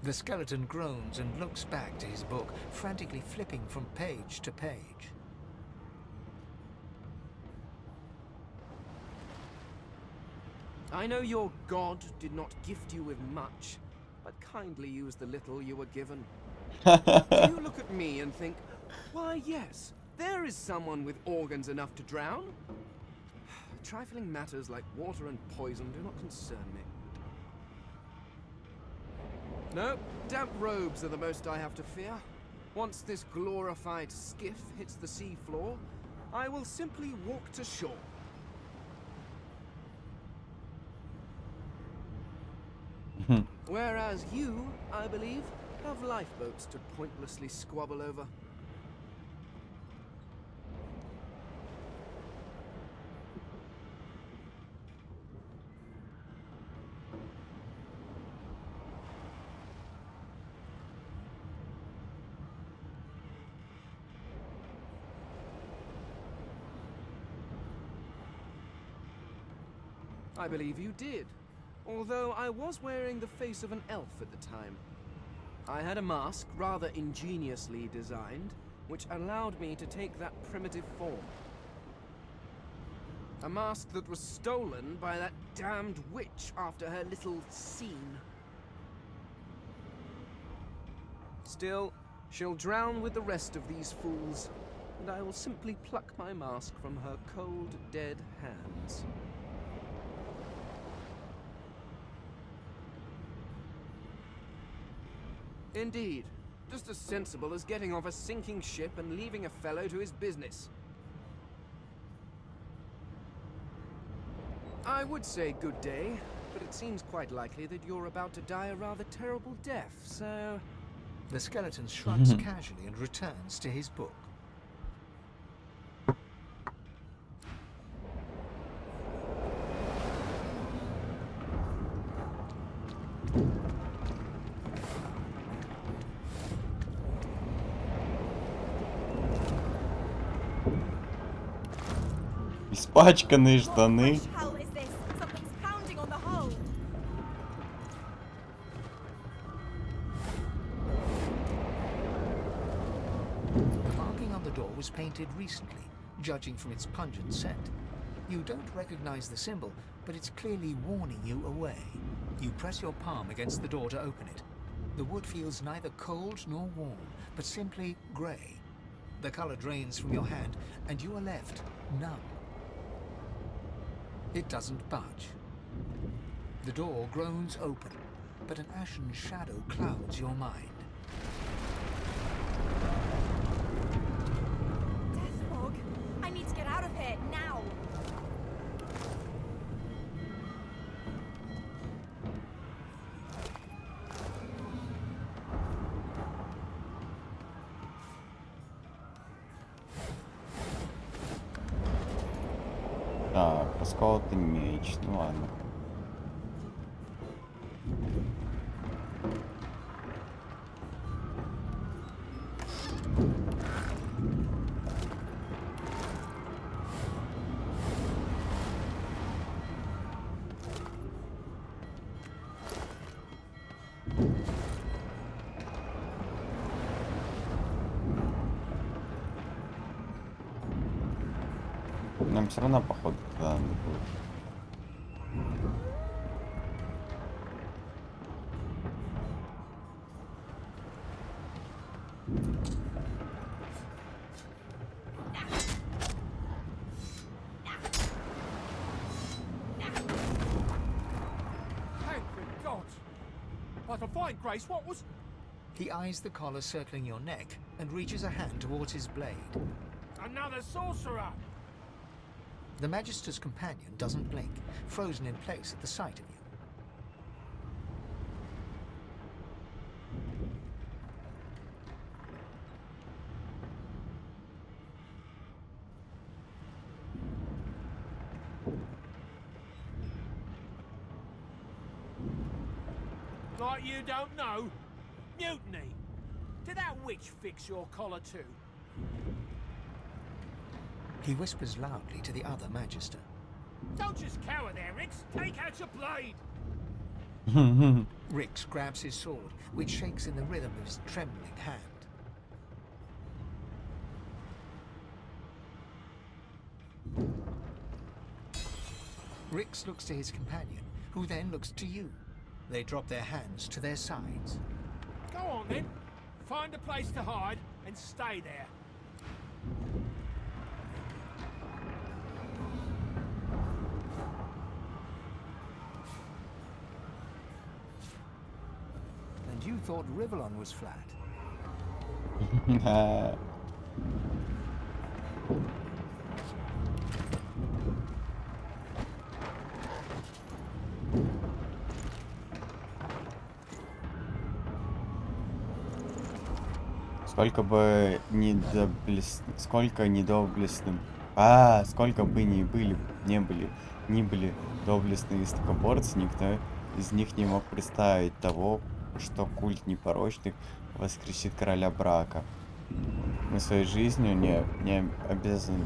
[SPEAKER 3] The skeleton groans and looks back to his book, frantically flipping from page to page.
[SPEAKER 13] I know your god did not gift you with much, but kindly use the little you were given. Do you look at me and think, why yes, there is someone with organs enough to drown? Trifling matters like water and poison do not concern me. No, damp robes are the most I have to fear. Once this glorified skiff hits the sea floor, I will simply walk to shore. Whereas you, I believe, have lifeboats to pointlessly squabble over. I believe you did. Although I was wearing the face of an elf at the time. I had a mask, rather ingeniously designed, which allowed me to take that primitive form. A mask that was stolen by that damned witch after her little scene. Still, she'll drown with the rest of these fools, and I will simply pluck my mask from her cold, dead hands. Indeed. Just as sensible as getting off a sinking ship and leaving a fellow to his business. I would say good day, but it seems quite likely that you're about to die a rather terrible death, so...
[SPEAKER 3] The skeleton shrugs casually and returns to his book.
[SPEAKER 1] Испачканные штаны.
[SPEAKER 3] The marking on the door was painted recently, judging from its pungent scent. You don't recognize the symbol, but it's clearly warning you away. You press your palm against the door to open it. The wood feels neither cold nor warm, but simply grey. The color drains from your hand, and you are left numb. It doesn't budge. The door groans open, but an ashen shadow clouds your mind.
[SPEAKER 16] Deathfog! I need to get out of here, now!
[SPEAKER 1] Так, расколотый меч. Ну ладно. Нам все равно, походу, туда надо будет.
[SPEAKER 12] But fine, Grace, what was...
[SPEAKER 3] He eyes the collar circling your neck and reaches a hand towards his blade.
[SPEAKER 12] Another sorcerer!
[SPEAKER 3] The Magister's companion doesn't blink, frozen in place at the sight of you.
[SPEAKER 12] Like you don't know? Mutiny! Did that witch fix your collar too?
[SPEAKER 3] He whispers loudly to the other Magister.
[SPEAKER 12] Don't just cower there, Rix! Take out your blade!
[SPEAKER 3] Rix grabs his sword, which shakes in the rhythm of his trembling hand. Rix looks to his companion, who then looks to you. They drop their hands to their sides.
[SPEAKER 12] Go on then. Find a place to hide and stay there.
[SPEAKER 3] And you thought Rivellon was flat.
[SPEAKER 1] Сколько бы недоблестным, сколько бы ни были доблестные истокоборцы, никто из них не мог представить того, что культ непорочных воскресит короля брака. Мы своей жизнью не обязаны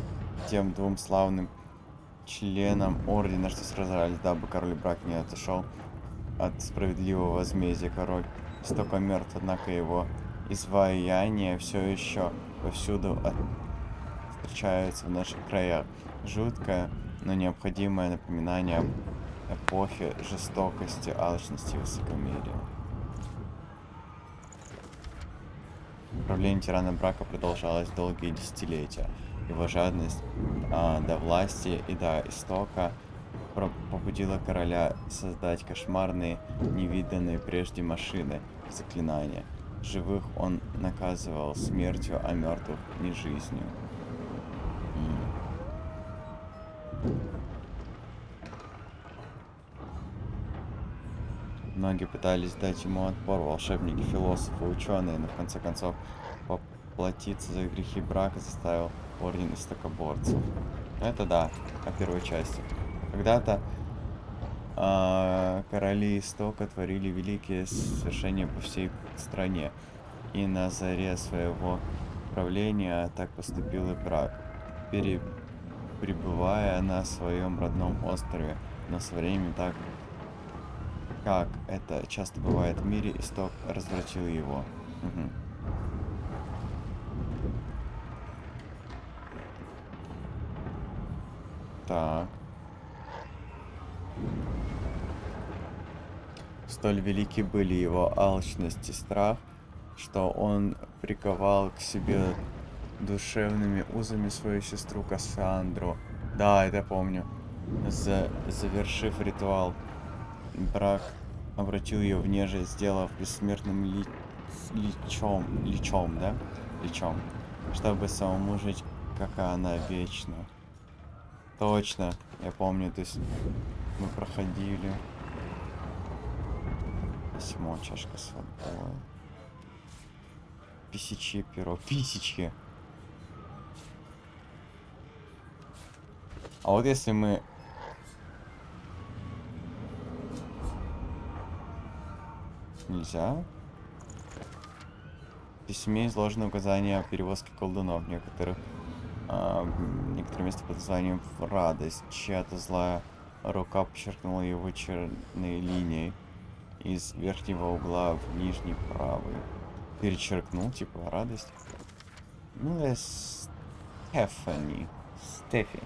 [SPEAKER 1] тем двум славным членам ордена, что сражались, дабы король брак не отошел от справедливого возмездия. Король истока мертв, однако его изваяния все еще повсюду встречаются в наших краях. Жуткое, но необходимое напоминание об эпохе жестокости, алчности и высокомерия. Правление тирана брака продолжалось долгие десятилетия. Его жадность до власти и до истока побудила короля создать кошмарные, невиданные прежде машины и заклинания. Живых он наказывал смертью, а мертвых не жизнью. Многие пытались дать ему отпор, волшебники, философы, ученые, но в конце концов поплатиться за грехи брака заставил орден истокоборцев. Это да, о первой части. Когда-то короли истока творили великие свершения по всей стране, и на заре своего правления так поступил и брак, пребывая на своем родном острове, но со временем, так как это часто бывает в мире, исток развратил его. Так. Столь велики были его алчность и страх, что он приковал к себе душевными узами свою сестру Кассандру. Да, это помню. Завершив ритуал, брак обратил ее в нежить, сделав бессмертным личом, чтобы самому жить, как и она, вечно. Точно, я помню, то есть мы проходили. Письмо, чашка с водой. Писичье перо. Писичье. А вот если мы... Нельзя. В письме изложены указания о перевозке колдунов. Некоторые места под названием «Радость». Чья-то злая рука подчеркнула его черной линией из верхнего угла в нижний правый. Перечеркнул, типа, радость. Ну, Стефи.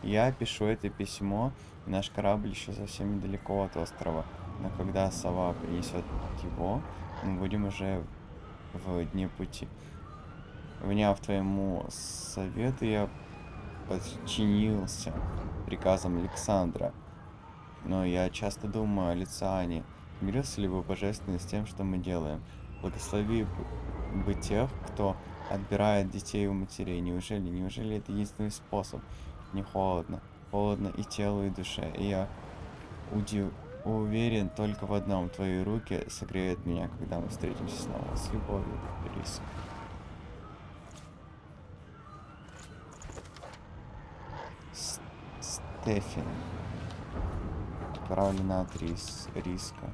[SPEAKER 1] Я пишу это письмо, и наш корабль еще совсем недалеко от острова. Но когда сова принесет его, мы будем уже в дне пути. Вняв твоему совету, я подчинился приказам Александра. Но я часто думаю о Лициане Смирился ли бы Божественный с тем, что мы делаем? Благослови бы тех, кто отбирает детей у матерей. Неужели это единственный способ? Не холодно. Холодно и телу, и душе. И я уверен только в одном. Твои руки согреют меня, когда мы встретимся снова. С любовью, Риск. Стефин. Отправлена от Риска.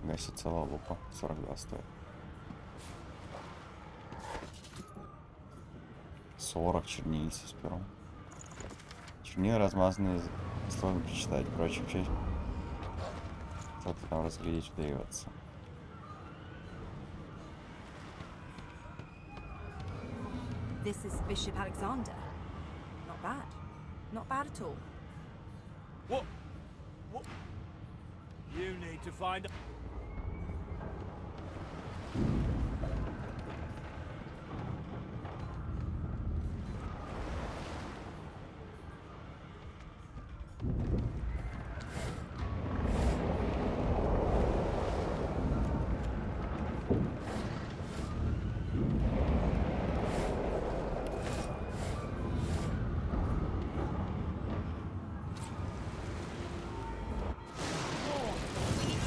[SPEAKER 1] Гасит целая лупа. 42 стоит. 40 чернильца с пером. Чернила размазанные, сложно прочитать. Впрочем, часть что-то там разглядеть удается.
[SPEAKER 16] This is Bishop Alexander. Not bad. Not bad at all.
[SPEAKER 18] What? You need to find...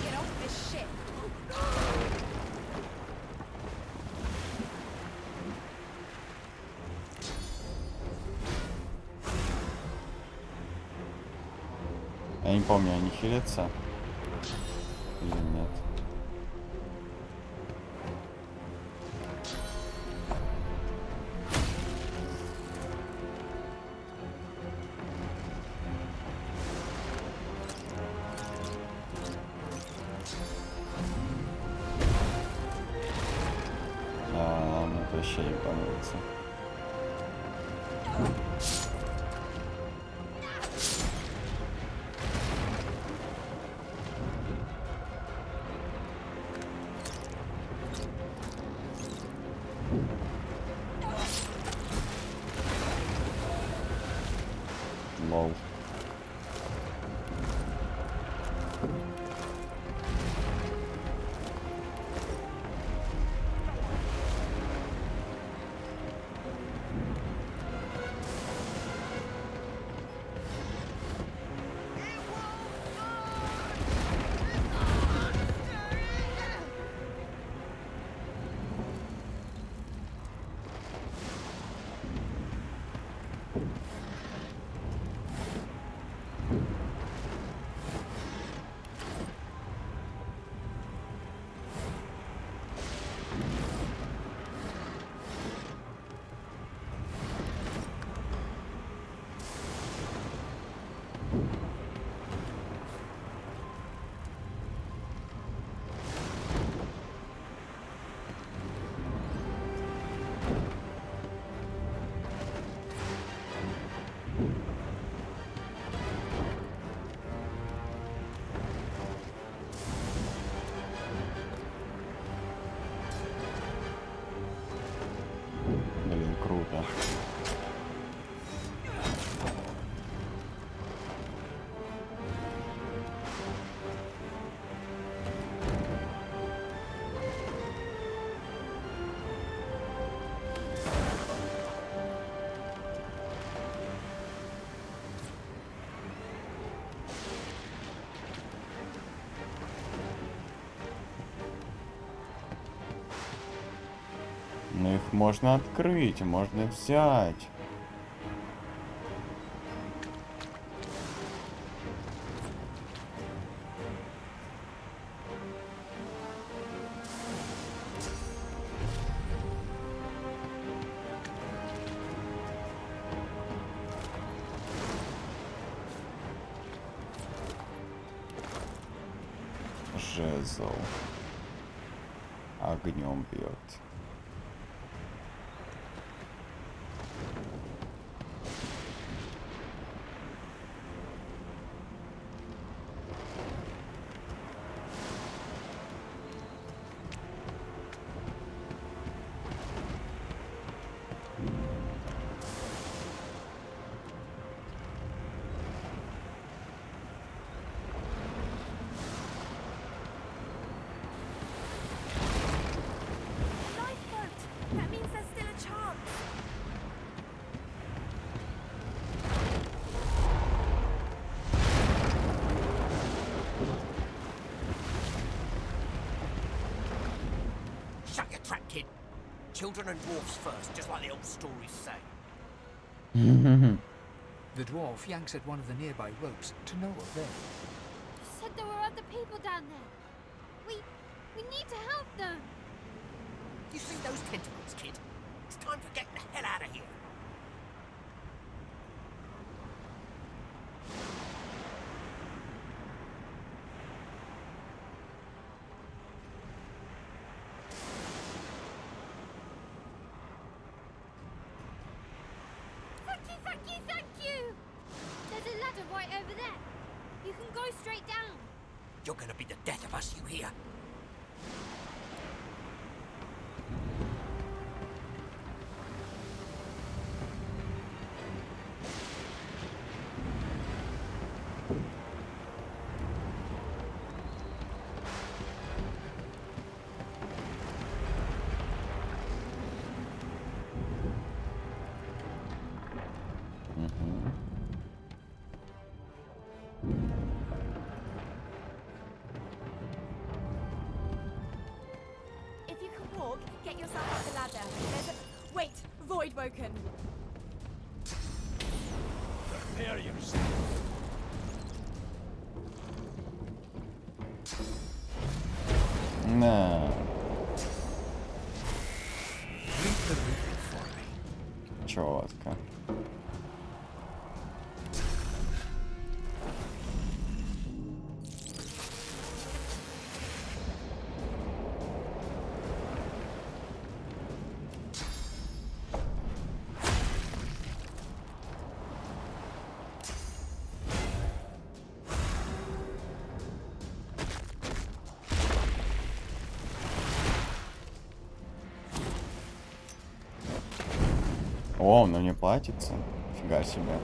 [SPEAKER 16] Get off this ship.
[SPEAKER 1] Я не помню, они хилятся или нет. Нам это вообще не понравится. Лол. Блин, круто. Ну их можно открыть, можно взять. Жезл. Огнем бьет.
[SPEAKER 5] kid. Children and dwarfs first, just like the old stories say.
[SPEAKER 3] The dwarf yanks at one of the nearby ropes to no avail.
[SPEAKER 8] You said there were other people down there. We need to help them.
[SPEAKER 5] You see those tentacles, kid? It's time for getting the hell out of here.
[SPEAKER 8] Thank you! There's a ladder right over there. You can go straight down.
[SPEAKER 5] You're gonna be the death of us, you hear?
[SPEAKER 16] If you can walk, get yourself up the ladder. There's a... Wait! Void woken!
[SPEAKER 18] Prepare yourself.
[SPEAKER 1] На. Четко. О, но не платится. Фига себе.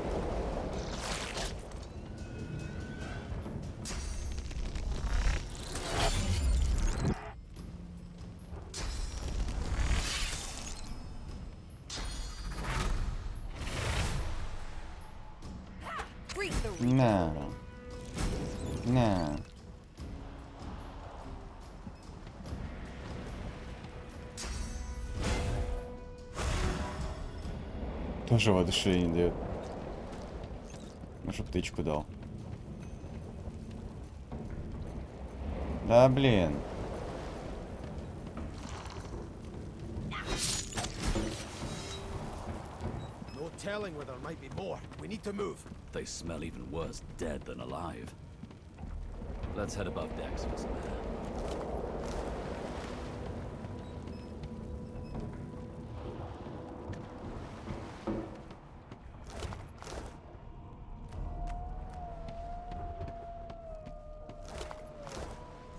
[SPEAKER 1] На. На. Тоже воодушевление дает. Ну, чтоб тычку дал. Да, блин.
[SPEAKER 12] No telling where there might be more. We need to move.
[SPEAKER 9] They smell even worse dead than alive. Let's head above decks for some air.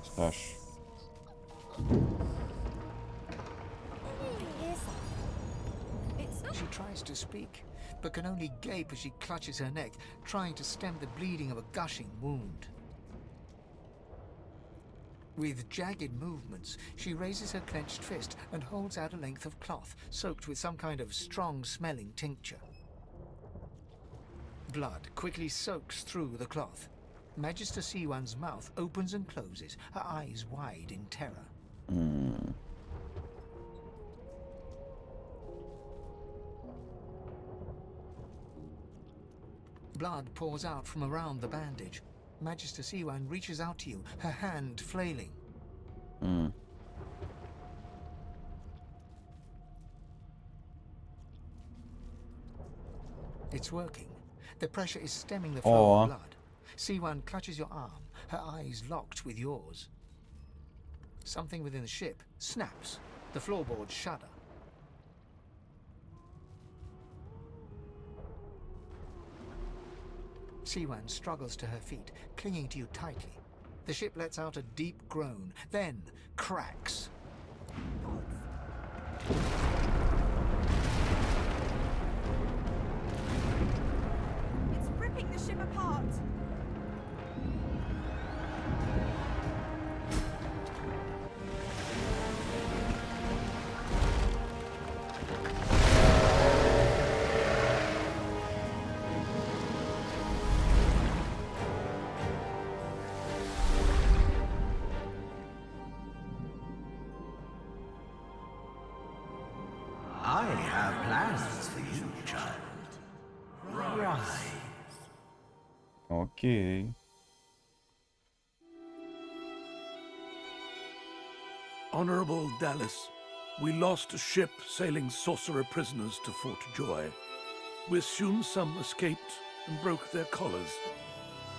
[SPEAKER 1] Что ж.
[SPEAKER 3] She tries to speak, but can only gape as she clutches her neck, trying to stem the bleeding of a gushing wound. With jagged movements, she raises her clenched fist and holds out a length of cloth, soaked with some kind of strong-smelling tincture. Blood quickly soaks through the cloth. Magister Siwan's mouth opens and closes, her eyes wide in terror. Blood pours out from around the bandage. Magister Siwan reaches out to you, her hand flailing. It's working. The pressure is stemming the flow of blood. Siwan clutches your arm, her eyes locked with yours. Something within the ship snaps. The floorboards shudder. Siwan struggles to her feet, clinging to you tightly. The ship lets out a deep groan, then cracks.
[SPEAKER 16] It's ripping the ship apart!
[SPEAKER 19] plans for you, child. Rise.
[SPEAKER 1] Окей.
[SPEAKER 20] Honorable Dallas, we lost a ship sailing sorcerer prisoners to Fort Joy. We assume some escaped and broke their collars.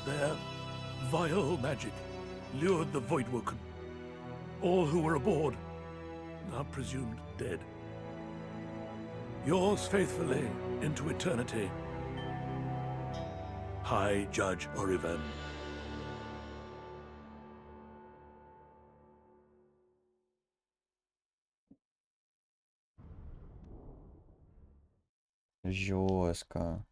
[SPEAKER 20] Their vile magic lured the Voidwoken. All who were aboard are presumed dead. Yours faithfully into eternity, High Judge Oriven.
[SPEAKER 1] Жестко.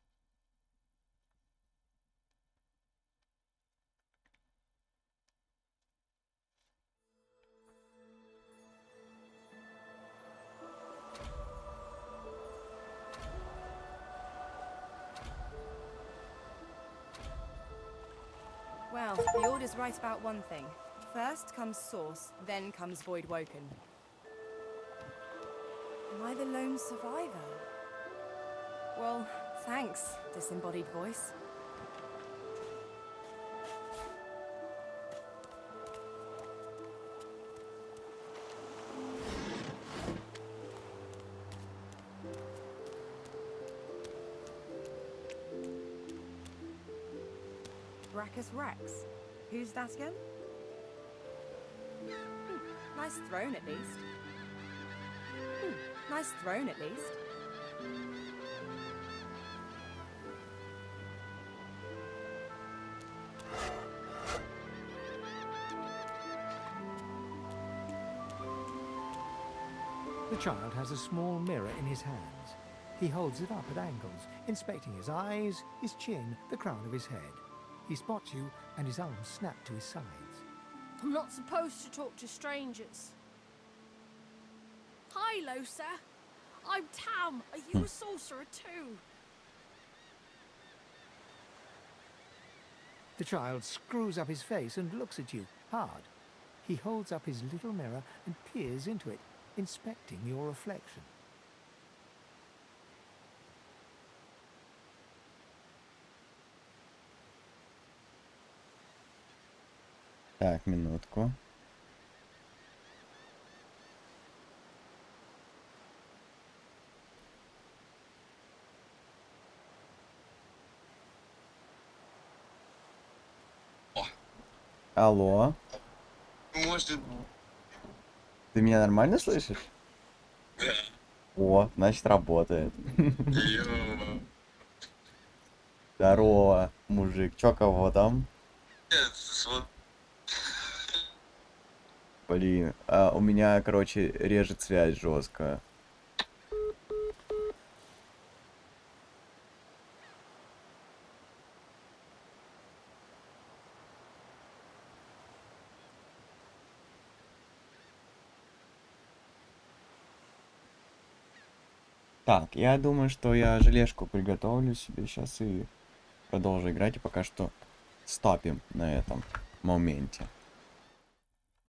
[SPEAKER 16] Well, the Order's right about one thing. First comes Source, then comes Voidwoken. Am I the lone survivor? Well, thanks, disembodied voice. Brachus Rex. Who's that again? Nice throne, at least. Nice throne, at least.
[SPEAKER 3] The child has a small mirror in his hands. He holds it up at angles, inspecting his eyes, his chin, the crown of his head. He spots you, and his arms snap to his sides.
[SPEAKER 21] I'm not supposed to talk to strangers. Hi, Losa. I'm Tam. Are you a sorcerer too?
[SPEAKER 3] The child screws up his face and looks at you, hard. He holds up his little mirror and peers into it, inspecting your reflection.
[SPEAKER 1] Так, минутку. Алло.
[SPEAKER 22] Может...
[SPEAKER 1] Ты меня нормально слышишь?
[SPEAKER 22] Да.
[SPEAKER 1] О, значит, работает.
[SPEAKER 22] Йо.
[SPEAKER 1] Здорово, мужик. Чё, кого там?
[SPEAKER 22] Нет,
[SPEAKER 1] Блин, у меня, короче, режет связь жестко. Так, я думаю, что я желешку приготовлю себе сейчас и продолжу играть, и пока что стопим на этом моменте.